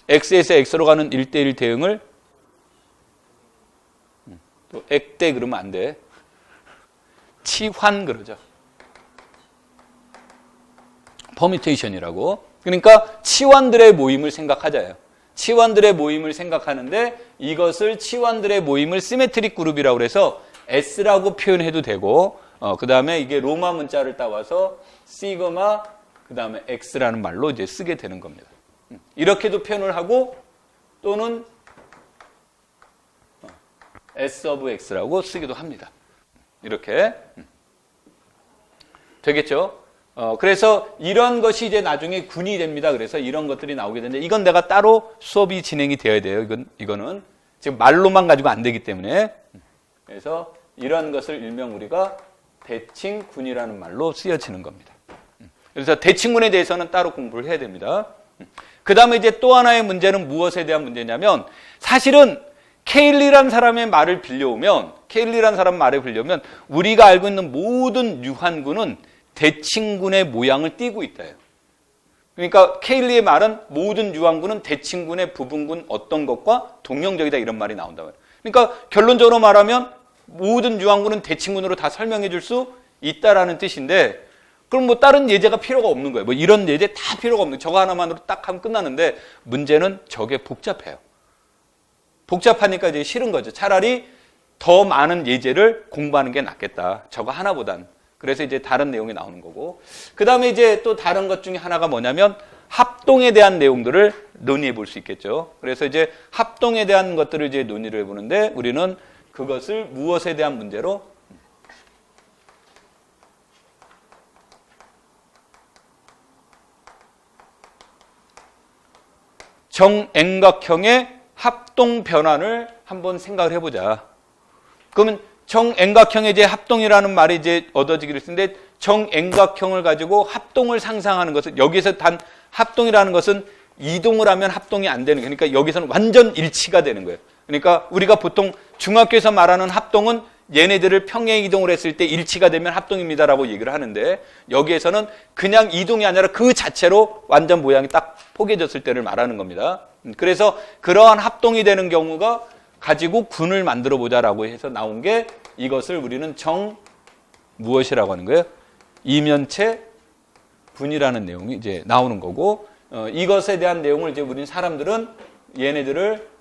x에서 x로 가는 1대1 대응을 또 액대 그러면 안 돼. 치환 그러죠. 퍼뮤테이션이라고. 그러니까 치환들의 모임을 생각하자요. 치환들의 모임을 생각하는데 이것을 치환들의 모임을 시메트릭 그룹이라고 해서 S라고 표현해도 되고 그 다음에 이게 로마 문자를 따와서 시그마 그 다음에 X라는 말로 이제 쓰게 되는 겁니다. 이렇게도 표현을 하고 또는 S of X라고 쓰기도 합니다. 이렇게 되겠죠? 그래서 이런 것이 이제 나중에 군이 됩니다. 그래서 이런 것들이 나오게 되는데 이건 내가 따로 수업이 진행이 되어야 돼요. 이거는 지금 말로만 가지고 안 되기 때문에. 그래서 이런 것을 일명 우리가 대칭군이라는 말로 쓰여지는 겁니다. 그래서 대칭군에 대해서는 따로 공부를 해야 됩니다. 그 다음에 이제 또 하나의 문제는 무엇에 대한 문제냐면 사실은 케일리라는 사람의 말을 빌려오면 우리가 알고 있는 모든 유한군은 대칭군의 모양을 띠고 있다. 그러니까 케일리의 말은 모든 유한군은 대칭군의 부분군 어떤 것과 동형적이다 이런 말이 나온다. 그러니까 결론적으로 말하면 모든 유한군은 대칭군으로 다 설명해 줄 수 있다라는 뜻인데 그럼 뭐 다른 예제가 필요가 없는 거예요. 뭐 이런 예제 다 필요가 없는 거예요. 저거 하나만으로 딱 하면 끝나는데 문제는 저게 복잡해요. 복잡하니까 이제 싫은 거죠. 차라리 더 많은 예제를 공부하는 게 낫겠다. 저거 하나보단. 그래서 이제 다른 내용이 나오는 거고. 그 다음에 이제 또 다른 것 중에 하나가 뭐냐면 합동에 대한 내용들을 논의해 볼 수 있겠죠. 그래서 이제 합동에 대한 것들을 이제 논의를 해보는데 우리는 그것을 무엇에 대한 문제로 정앵각형의 합동 변환을 한번 생각을 해보자. 그러면 정앵각형의 이제 합동이라는 말이 이제 얻어지기를 쓰는데 정앵각형을 가지고 합동을 상상하는 것은 여기서 단 합동이라는 것은 이동을 하면 합동이 안 되는 거예요. 그러니까 여기서는 완전 일치가 되는 거예요. 그러니까 우리가 보통 중학교에서 말하는 합동은 얘네들을 평행 이동을 했을 때 일치가 되면 합동입니다라고 얘기를 하는데 여기에서는 그냥 이동이 아니라 그 자체로 완전 모양이 딱 포개졌을 때를 말하는 겁니다. 그래서 그러한 합동이 되는 경우가 가지고 군을 만들어 보자라고 해서 나온 게 이것을 우리는 무엇이라고 하는 거예요? 이면체 분이라는 내용이 이제 나오는 거고 이것에 대한 내용을 이제 우리는 사람들은 얘네들을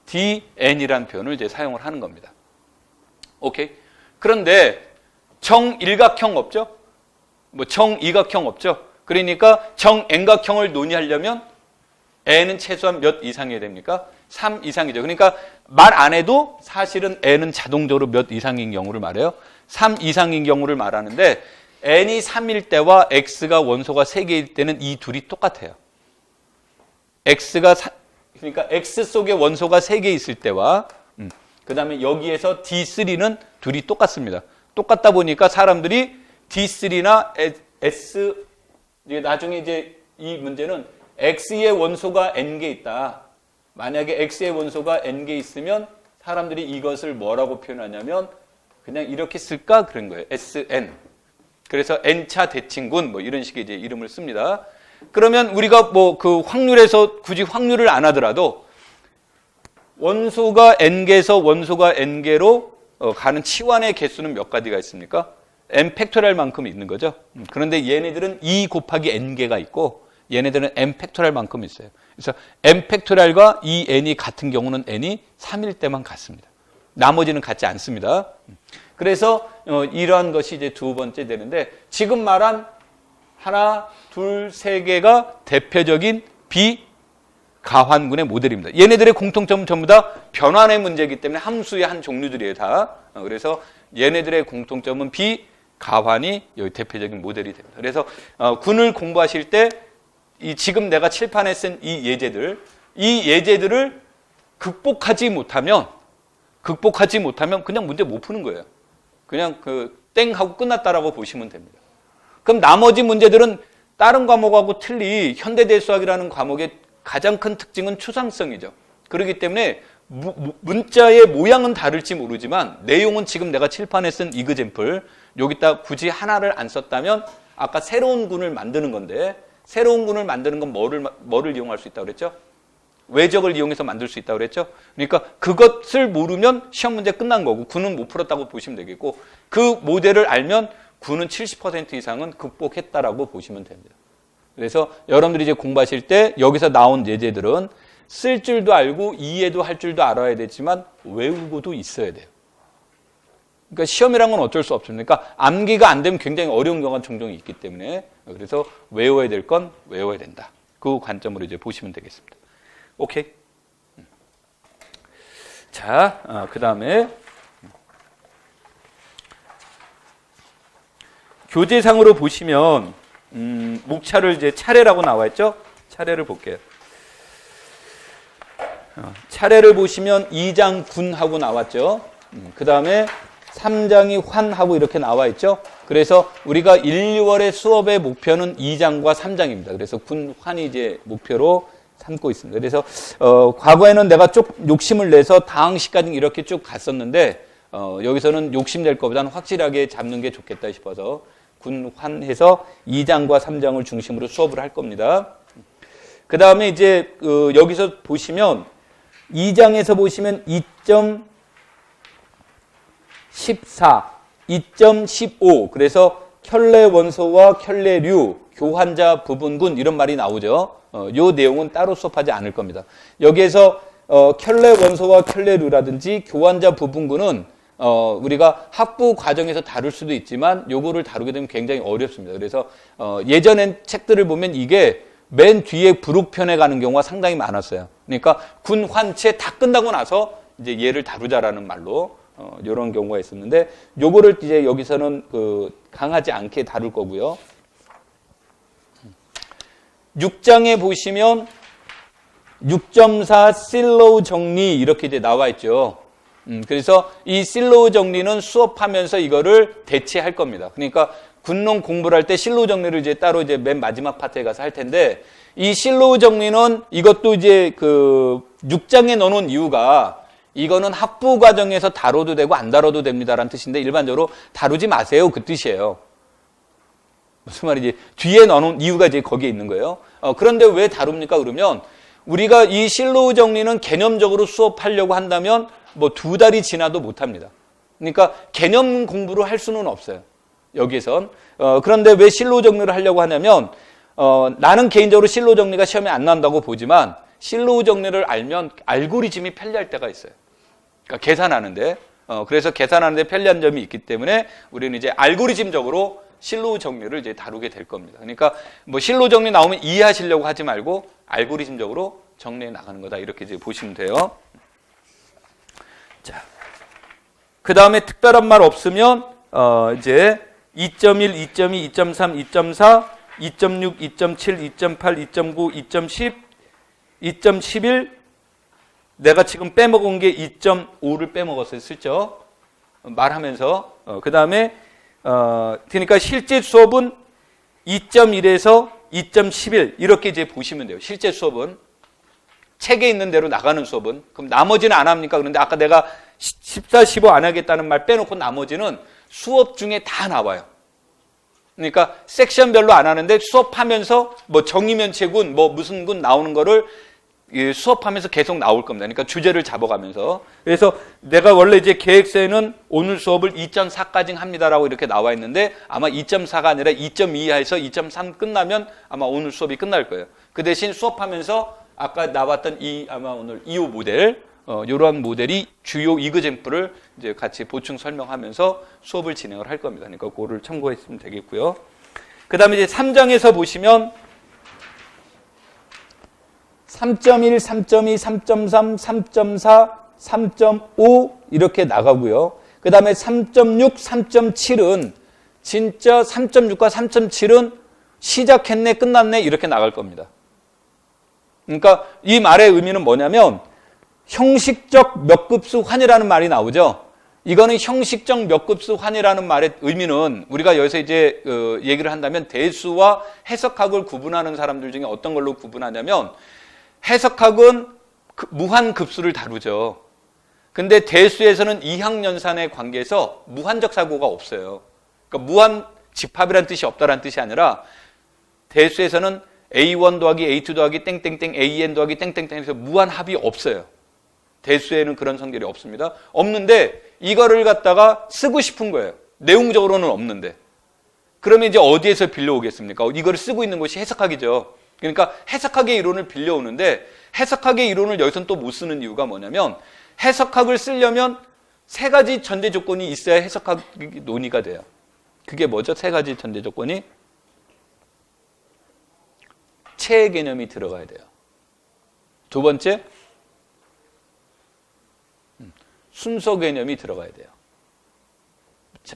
DN이라는 표현을 이제 사용을 하는 겁니다. 오케이. 그런데 정일각형 없죠? 뭐 정이각형 없죠? 그러니까 정앵각형을 논의하려면 n은 최소한 몇 이상이어야 됩니까? 3 이상이죠. 그러니까 말 안 해도 사실은 n은 자동적으로 몇 이상인 경우를 말해요. 3 이상인 경우를 말하는데 n이 3일 때와 x가 원소가 3개일 때는 이 둘이 똑같아요. 그러니까 x 속에 원소가 3개 있을 때와 그 다음에 여기에서 D3는 둘이 똑같습니다. 똑같다 보니까 사람들이 D3나 S 나중에 이제 이 문제는 X의 원소가 N개 있다. 만약에 X의 원소가 N개 있으면 사람들이 이것을 뭐라고 표현하냐면 그냥 이렇게 쓸까? 그런 거예요. SN. 그래서 N차 대칭군 뭐 이런 식의 이제 이름을 씁니다. 그러면 우리가 뭐 그 확률에서 굳이 확률을 안 하더라도 원소가 N개에서 원소가 N개로 가는 치환의 개수는 몇 가지가 있습니까? n 팩토리얼만큼 있는 거죠. 그런데 얘네들은 2 곱하기 n개가 있고 얘네들은 n 팩토리얼만큼 있어요. 그래서 n 팩토리얼과 이 n이 같은 경우는 n이 3일 때만 같습니다. 나머지는 같지 않습니다. 그래서 이러한 것이 이제 두 번째 되는데 지금 말한 하나, 둘, 세 개가 대표적인 비가환군의 모델입니다. 얘네들의 공통점은 전부 다 변환의 문제이기 때문에 함수의 한 종류들이에요, 다. 그래서 얘네들의 공통점은 비가환이 여기 대표적인 모델이 됩니다. 그래서 군을 공부하실 때 지금 내가 칠판에 쓴 이 예제들을 극복하지 못하면 그냥 문제 못 푸는 거예요. 그냥 땡 하고 끝났다라고 보시면 됩니다. 그럼 나머지 문제들은 다른 과목하고 틀리 현대대수학이라는 과목의 가장 큰 특징은 추상성이죠. 그렇기 때문에 문자의 모양은 다를지 모르지만 내용은 지금 내가 칠판에 쓴 이그젬플 여기다 굳이 하나를 안 썼다면 아까 새로운 군을 만드는 건데 새로운 군을 만드는 건 뭐를 이용할 수 있다고 그랬죠? 외적을 이용해서 만들 수 있다고 그랬죠? 그러니까 그것을 모르면 시험 문제 끝난 거고 군은 못 풀었다고 보시면 되겠고 그 모델을 알면 군은 70% 이상은 극복했다라고 보시면 됩니다. 그래서 여러분들이 이제 공부하실 때 여기서 나온 예제들은 쓸 줄도 알고 이해도 할 줄도 알아야 되지만 외우고도 있어야 돼요. 그러니까 시험이란 건 어쩔 수 없습니까? 암기가 안 되면 굉장히 어려운 경우가 종종 있기 때문에 그래서 외워야 될 건 외워야 된다. 그 관점으로 이제 보시면 되겠습니다. 오케이. 자, 그 다음에 교재상으로 보시면 목차를 이제 차례라고 나와 있죠. 차례를 볼게요. 차례를 보시면 2장 군하고 나왔죠. 그 다음에 3장이 환하고 이렇게 나와 있죠. 그래서 우리가 1, 2월의 수업의 목표는 2장과 3장입니다. 그래서 군, 환이 이제 목표로 삼고 있습니다. 그래서 과거에는 내가 쭉 욕심을 내서 다항시까지 이렇게 쭉 갔었는데 여기서는 욕심낼 것보다는 확실하게 잡는 게 좋겠다 싶어서 군, 환 해서 2장과 3장을 중심으로 수업을 할 겁니다. 그 다음에 이제 여기서 보시면 2장에서 보시면 2.14, 2.15 그래서 켤레 원소와 켤레류, 교환자 부분군 이런 말이 나오죠. 요 내용은 따로 수업하지 않을 겁니다. 여기에서 켤레 원소와 켤레류라든지 교환자 부분군은 우리가 학부 과정에서 다룰 수도 있지만 요거를 다루게 되면 굉장히 어렵습니다. 그래서 예전엔 책들을 보면 이게 맨 뒤에 부록편에 가는 경우가 상당히 많았어요. 그러니까 군 환체 다 끝나고 나서 이제 얘를 다루자라는 말로 이런 경우가 있었는데 요거를 이제 여기서는 강하지 않게 다룰 거고요. 6장에 보시면 6.4 실로우 정리 이렇게 이제 나와 있죠. 그래서 이 실로우 정리는 수업하면서 이거를 대체할 겁니다. 그러니까 군농 공부를 할 때 실로우 정리를 이제 따로 이제 맨 마지막 파트에 가서 할 텐데 이 실로우 정리는 이것도 이제 6장에 넣어놓은 이유가 이거는 학부 과정에서 다뤄도 되고 안 다뤄도 됩니다라는 뜻인데 일반적으로 다루지 마세요 그 뜻이에요. 무슨 말이지? 뒤에 넣어놓은 이유가 이제 거기에 있는 거예요. 그런데 왜 다룹니까? 그러면 우리가 이 실로우 정리는 개념적으로 수업하려고 한다면 뭐 2달이 지나도 못합니다. 그러니까 개념 공부를 할 수는 없어요. 여기선. 그런데 왜 실로우 정리를 하려고 하냐면 나는 개인적으로 실로우 정리가 시험에 안 나온다고 보지만 실로우 정리를 알면 알고리즘이 편리할 때가 있어요. 그러니까 계산하는데 그래서 계산하는데 편리한 점이 있기 때문에 우리는 이제 알고리즘적으로 실로우 정리를 이제 다루게 될 겁니다. 그러니까 뭐 실로우 정리 나오면 이해하시려고 하지 말고 알고리즘적으로 정리해 나가는 거다 이렇게 이제 보시면 돼요. 자, 그 다음에 특별한 말 없으면 이제 2.1, 2.2, 2.3, 2.4, 2.6, 2.7, 2.8, 2.9, 2.10, 2.11 내가 지금 빼먹은 게 2.5를 빼먹었어요. 슬쩍 말하면서 그 다음에 그러니까 실제 수업은 2.1에서 2.11 이렇게 이제 보시면 돼요. 실제 수업은 책에 있는 대로 나가는 수업은 그럼 나머지는 안 합니까? 그런데 아까 내가 14, 15 안 하겠다는 말 빼놓고 나머지는 수업 중에 다 나와요. 그러니까 섹션별로 안 하는데 수업하면서 뭐 정의면체군 뭐 무슨 군 나오는 거를 수업하면서 계속 나올 겁니다. 그러니까 주제를 잡아가면서. 그래서 내가 원래 이제 계획서에는 오늘 수업을 2.4까지 합니다라고 이렇게 나와 있는데 아마 2.4가 아니라 2.2에서 2.3 끝나면 아마 오늘 수업이 끝날 거예요. 그 대신 수업하면서 아까 나왔던 아마 오늘 2호 모델, 이러한 모델이 주요 이그젬플을 이제 같이 보충 설명하면서 수업을 진행을 할 겁니다. 그러니까 그거를 참고했으면 되겠고요. 그 다음에 이제 3장에서 보시면 3.1, 3.2, 3.3, 3.4, 3.5 이렇게 나가고요. 그 다음에 3.6, 3.7은 진짜 3.6과 3.7은 시작했네, 끝났네 이렇게 나갈 겁니다. 그러니까 이 말의 의미는 뭐냐면 형식적 몇 급수 환이라는 말이 나오죠. 이거는 형식적 몇 급수 환이라는 말의 의미는 우리가 여기서 이제 얘기를 한다면 대수와 해석학을 구분하는 사람들 중에 어떤 걸로 구분하냐면 해석학은 무한 급수를 다루죠. 근데 대수에서는 이항연산의 관계에서 무한적 사고가 없어요. 그러니까 무한 집합이라는 뜻이 없다라는 뜻이 아니라 대수에서는 A1 더하기 A2 더하기 땡땡땡 AN 더하기 땡땡땡 해서 무한 합이 없어요. 대수에는 그런 성질이 없습니다. 없는데 이거를 갖다가 쓰고 싶은 거예요. 내용적으로는 없는데. 그러면 이제 어디에서 빌려오겠습니까? 이거를 쓰고 있는 것이 해석학이죠. 그러니까 해석학의 이론을 빌려오는데 해석학의 이론을 여기서는 또 못 쓰는 이유가 뭐냐면 해석학을 쓰려면 세 가지 전제 조건이 있어야 해석학이 논의가 돼요. 그게 뭐죠? 세 가지 전제 조건이? 체 개념이 들어가야 돼요. 두 번째, 순서 개념이 들어가야 돼요.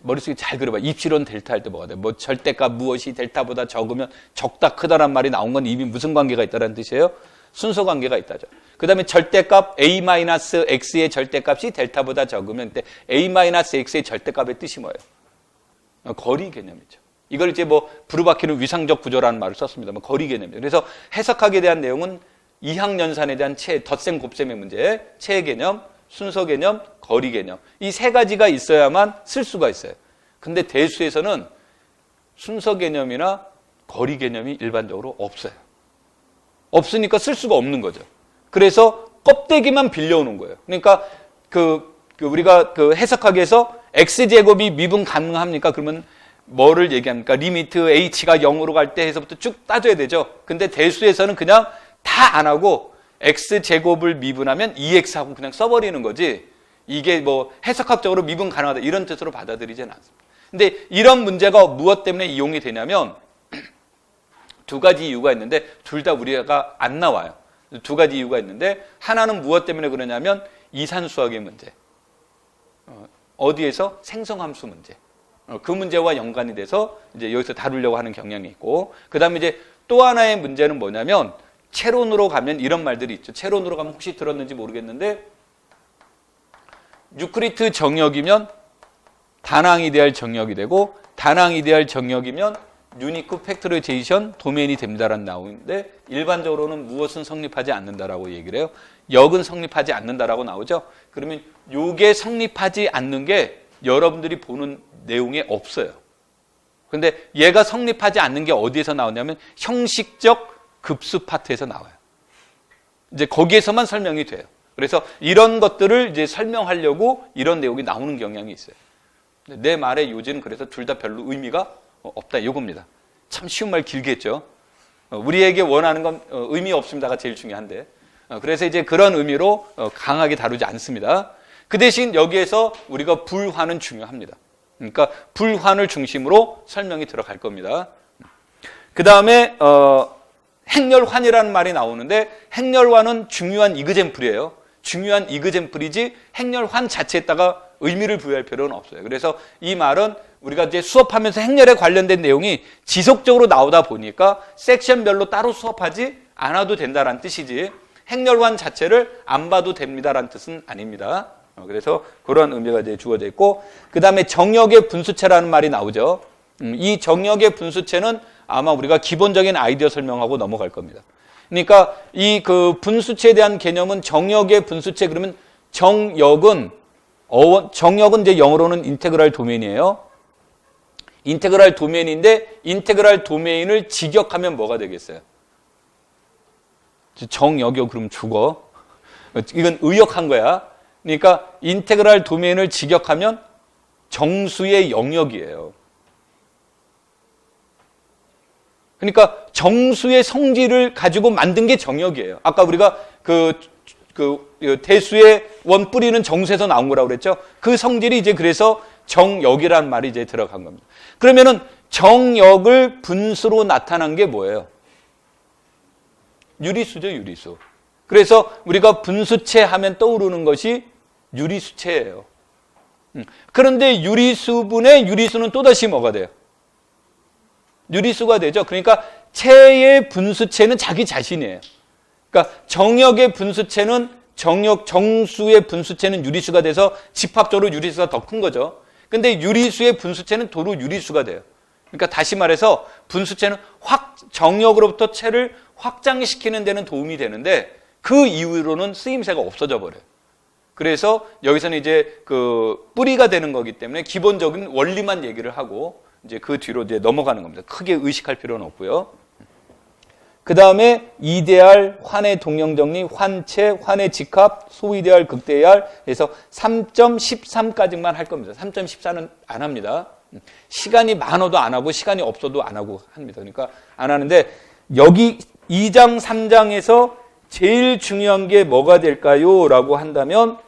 머릿속에 잘 그려봐. 입실론 델타 할 때 뭐가 돼? 뭐 절대값 무엇이 델타보다 적으면 적다 크다란 말이 나온 건 이미 무슨 관계가 있다는 뜻이에요? 순서 관계가 있다죠. 그 다음에 절대값 a-x의 절대값이 델타보다 적으면 그때 a-x의 절대값의 뜻이 뭐예요? 거리 개념이죠. 이걸 이제 뭐 부르바키는 위상적 구조라는 말을 썼습니다만 거리 개념이죠. 그래서 해석하기에 대한 내용은 이항연산에 대한 덧셈 곱셈의 문제, 체 개념, 순서 개념, 거리 개념. 이 세 가지가 있어야만 쓸 수가 있어요. 근데 대수에서는 순서 개념이나 거리 개념이 일반적으로 없어요. 없으니까 쓸 수가 없는 거죠. 그래서 껍데기만 빌려오는 거예요. 그러니까 우리가 해석하기에서 x제곱이 미분 가능합니까? 그러면 뭐를 얘기합니까? 리미트 h가 0으로 갈 때 해서부터 쭉 따져야 되죠. 근데 대수에서는 그냥 다 안 하고 x제곱을 미분하면 2x하고 그냥 써버리는 거지, 이게 뭐 해석학적으로 미분 가능하다 이런 뜻으로 받아들이지는 않습니다. 근데 이런 문제가 무엇 때문에 이용이 되냐면 두 가지 이유가 있는데 둘 다 우리가 안 나와요. 두 가지 이유가 있는데 하나는 무엇 때문에 그러냐면 이산수학의 문제, 어디에서 생성함수 문제, 그 문제와 연관이 돼서 이제 여기서 다루려고 하는 경향이 있고, 그 다음에 이제 또 하나의 문제는 뭐냐면 체론으로 가면 이런 말들이 있죠. 체론으로 가면 혹시 들었는지 모르겠는데 유크리트 정역이면 다낭이 대할 정역이 되고 다낭이 대할 정역이면 유니크 팩토리제이션 도메인이 됩니다라는 나오는데 일반적으로는 무엇은 성립하지 않는다라고 얘기를 해요. 역은 성립하지 않는다라고 나오죠. 그러면 요게 성립하지 않는 게 여러분들이 보는 내용에 없어요. 근데 얘가 성립하지 않는 게 어디에서 나오냐면 형식적 급수 파트에서 나와요. 이제 거기에서만 설명이 돼요. 그래서 이런 것들을 이제 설명하려고 이런 내용이 나오는 경향이 있어요. 내 말의 요지는 그래서 둘 다 별로 의미가 없다 이겁니다. 참 쉬운 말 길게 했죠. 우리에게 원하는 건 의미 없습니다가 제일 중요한데, 그래서 이제 그런 의미로 강하게 다루지 않습니다. 그 대신 여기에서 우리가 불환은 중요합니다. 그러니까 불환을 중심으로 설명이 들어갈 겁니다. 그 다음에 행렬환이라는 말이 나오는데 행렬환은 중요한 이그젠플이에요. 중요한 이그젠플이지 행렬환 자체에다가 의미를 부여할 필요는 없어요. 그래서 이 말은 우리가 이제 수업하면서 행렬에 관련된 내용이 지속적으로 나오다 보니까 섹션별로 따로 수업하지 않아도 된다는 뜻이지 행렬환 자체를 안 봐도 됩니다라는 뜻은 아닙니다. 그래서 그런 의미가 이제 주어져 있고, 그 다음에 정역의 분수체라는 말이 나오죠. 이 정역의 분수체는 아마 우리가 기본적인 아이디어 설명하고 넘어갈 겁니다. 그러니까 이 분수체에 대한 개념은 정역의 분수체, 그러면 정역은 이제 영어로는 인테그랄 도메인이에요. 인테그랄 도메인인데 인테그랄 도메인을 직역하면 뭐가 되겠어요? 정역이요 그럼 죽어. 이건 의역한 거야. 그러니까 인테그랄 도메인을 직역하면 정수의 영역이에요. 그러니까 정수의 성질을 가지고 만든 게 정역이에요. 아까 우리가 대수의 원뿌리는 정수에서 나온 거라고 그랬죠. 그 성질이 이제 그래서 정역이라는 말이 이제 들어간 겁니다. 그러면은 정역을 분수로 나타난 게 뭐예요? 유리수죠, 유리수. 그래서 우리가 분수체 하면 떠오르는 것이 유리수체예요. 그런데 유리수분의 유리수는 또다시 뭐가 돼요? 유리수가 되죠. 그러니까 체의 분수체는 자기 자신이에요. 그러니까 정역의 분수체는 정수의 분수체는 유리수가 돼서 집합적으로 유리수가 더 큰 거죠. 근데 유리수의 분수체는 도로 유리수가 돼요. 그러니까 다시 말해서 분수체는 정역으로부터 체를 확장시키는 데는 도움이 되는데 그 이후로는 쓰임새가 없어져 버려요. 그래서 여기서는 이제 뿌리가 되는 거기 때문에 기본적인 원리만 얘기를 하고 이제 그 뒤로 이제 넘어가는 겁니다. 크게 의식할 필요는 없고요. 그 다음에 이데알, 환의 동형정리, 환체, 환의 직합, 소이데알, 극대알 해서 3.13까지만 할 겁니다. 3.14는 안 합니다. 시간이 많아도 안 하고 시간이 없어도 안 하고 합니다. 그러니까 안 하는데 여기 2장, 3장에서 제일 중요한 게 뭐가 될까요? 라고 한다면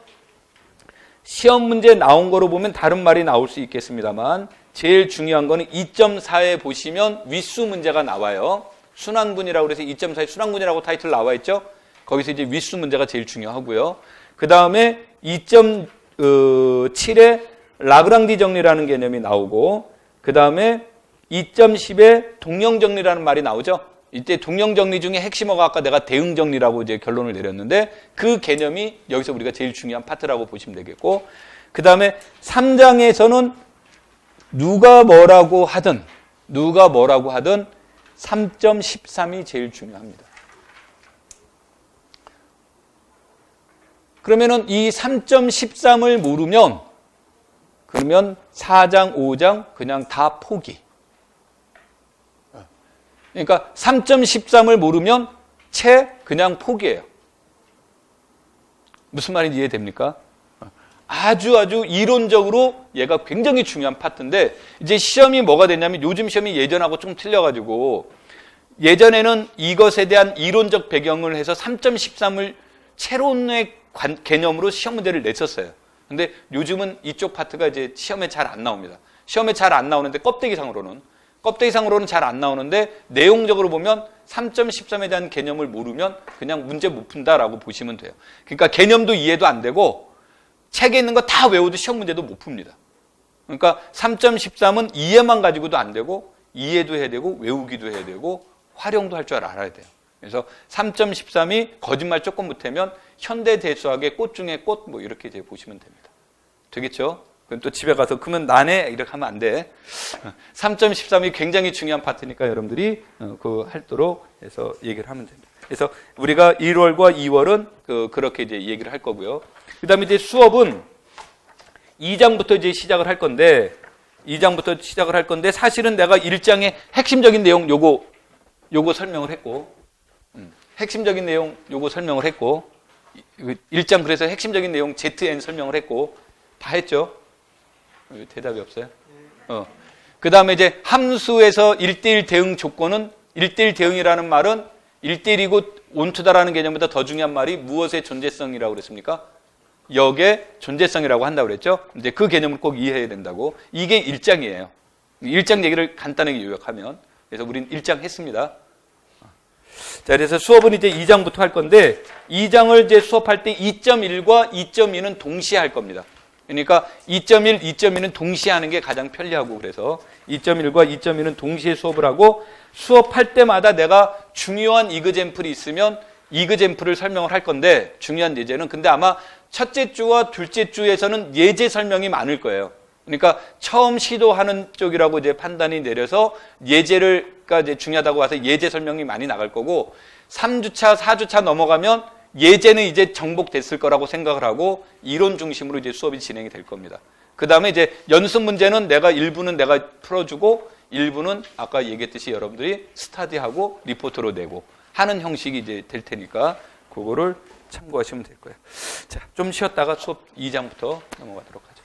시험 문제 나온 거로 보면 다른 말이 나올 수 있겠습니다만 제일 중요한 거는 2.4에 보시면 윗수 문제가 나와요. 순환분이라고 그래서 2.4의 순환분이라고 타이틀 나와 있죠. 거기서 이제 위수 문제가 제일 중요하고요. 그 다음에 2.7의 라그랑지 정리라는 개념이 나오고, 그 다음에 2.10의 동형 정리라는 말이 나오죠. 이때 동형 정리 중에 핵심어가 아까 내가 대응 정리라고 이제 결론을 내렸는데, 그 개념이 여기서 우리가 제일 중요한 파트라고 보시면 되겠고, 그 다음에 3장에서는 누가 뭐라고 하든 3.13이 제일 중요합니다. 그러면은 이 3.13을 모르면 그러면 4장, 5장 그냥 다 포기. 그러니까 3.13을 모르면 채 그냥 포기해요. 무슨 말인지 이해됩니까? 아주 이론적으로 얘가 굉장히 중요한 파트인데, 이제 시험이 뭐가 됐냐면 요즘 시험이 예전하고 좀 틀려가지고, 예전에는 이것에 대한 이론적 배경을 해서 3.13을 채론의 개념으로 시험 문제를 냈었어요. 근데 요즘은 이쪽 파트가 이제 시험에 잘 안 나옵니다. 시험에 잘 안 나오는데 껍데기상으로는 잘 안 나오는데, 내용적으로 보면 3.13에 대한 개념을 모르면 그냥 문제 못 푼다라고 보시면 돼요. 그러니까 개념도 이해도 안 되고 책에 있는 거 다 외워도 시험 문제도 못 풉니다. 그러니까 3.13은 이해만 가지고도 안 되고 이해도 해야 되고 외우기도 해야 되고 활용도 할 줄 알아야 돼요. 그래서 3.13이 거짓말 조금 못하면 현대대수학의 꽃 중에 꽃, 뭐 이렇게 이제 보시면 됩니다. 되겠죠? 그럼 또 집에 가서 그러면 나네 이렇게 하면 안 돼. 3.13이 굉장히 중요한 파트니까 여러분들이 그 할도록 해서 얘기를 하면 됩니다. 그래서 우리가 1월과 2월은 그렇게 이제 얘기를 할 거고요. 그 다음에 이제 수업은 2장부터 이제 시작을 할 건데, 사실은 내가 1장의 핵심적인 내용 요거 설명을 했고, 핵심적인 내용 요거 설명을 했고, 1장 그래서 핵심적인 내용 ZN 설명을 했고, 다 했죠? 대답이 없어요? 그 다음에 이제 함수에서 1대1 대응 조건은, 1대1 대응이라는 말은 1대1이고 온투다라는 개념보다 더 중요한 말이 무엇의 존재성이라고 그랬습니까? 역의 존재성이라고 한다고 그랬죠? 이제 그 개념을 꼭 이해해야 된다고. 이게 1장이에요. 1장 얘기를 간단하게 요약하면. 그래서 우린 1장 했습니다. 자, 그래서 수업은 이제 2장부터 할 건데, 2장을 이제 수업할 때 2.1과 2.2는 동시에 할 겁니다. 그러니까 2.1, 2.2는 동시에 하는 게 가장 편리하고, 그래서 2.1과 2.2는 동시에 수업을 하고, 수업할 때마다 내가 중요한 이그잼플이 있으면 이그잼플을 설명을 할 건데, 중요한 예제는, 근데 아마 첫째 주와 둘째 주에서는 예제 설명이 많을 거예요. 그러니까 처음 시도하는 쪽이라고 이제 판단이 내려서 예제가 이제 중요하다고 해서 예제 설명이 많이 나갈 거고, 3주차, 4주차 넘어가면 예제는 이제 정복됐을 거라고 생각을 하고 이론 중심으로 이제 수업이 진행이 될 겁니다. 그 다음에 이제 연습 문제는 일부는 내가 풀어주고, 일부는 아까 얘기했듯이 여러분들이 스타디하고 리포트로 내고 하는 형식이 이제 될 테니까 그거를 참고하시면 될 거예요. 자, 좀 쉬었다가 수업 2장부터 넘어가도록 하죠.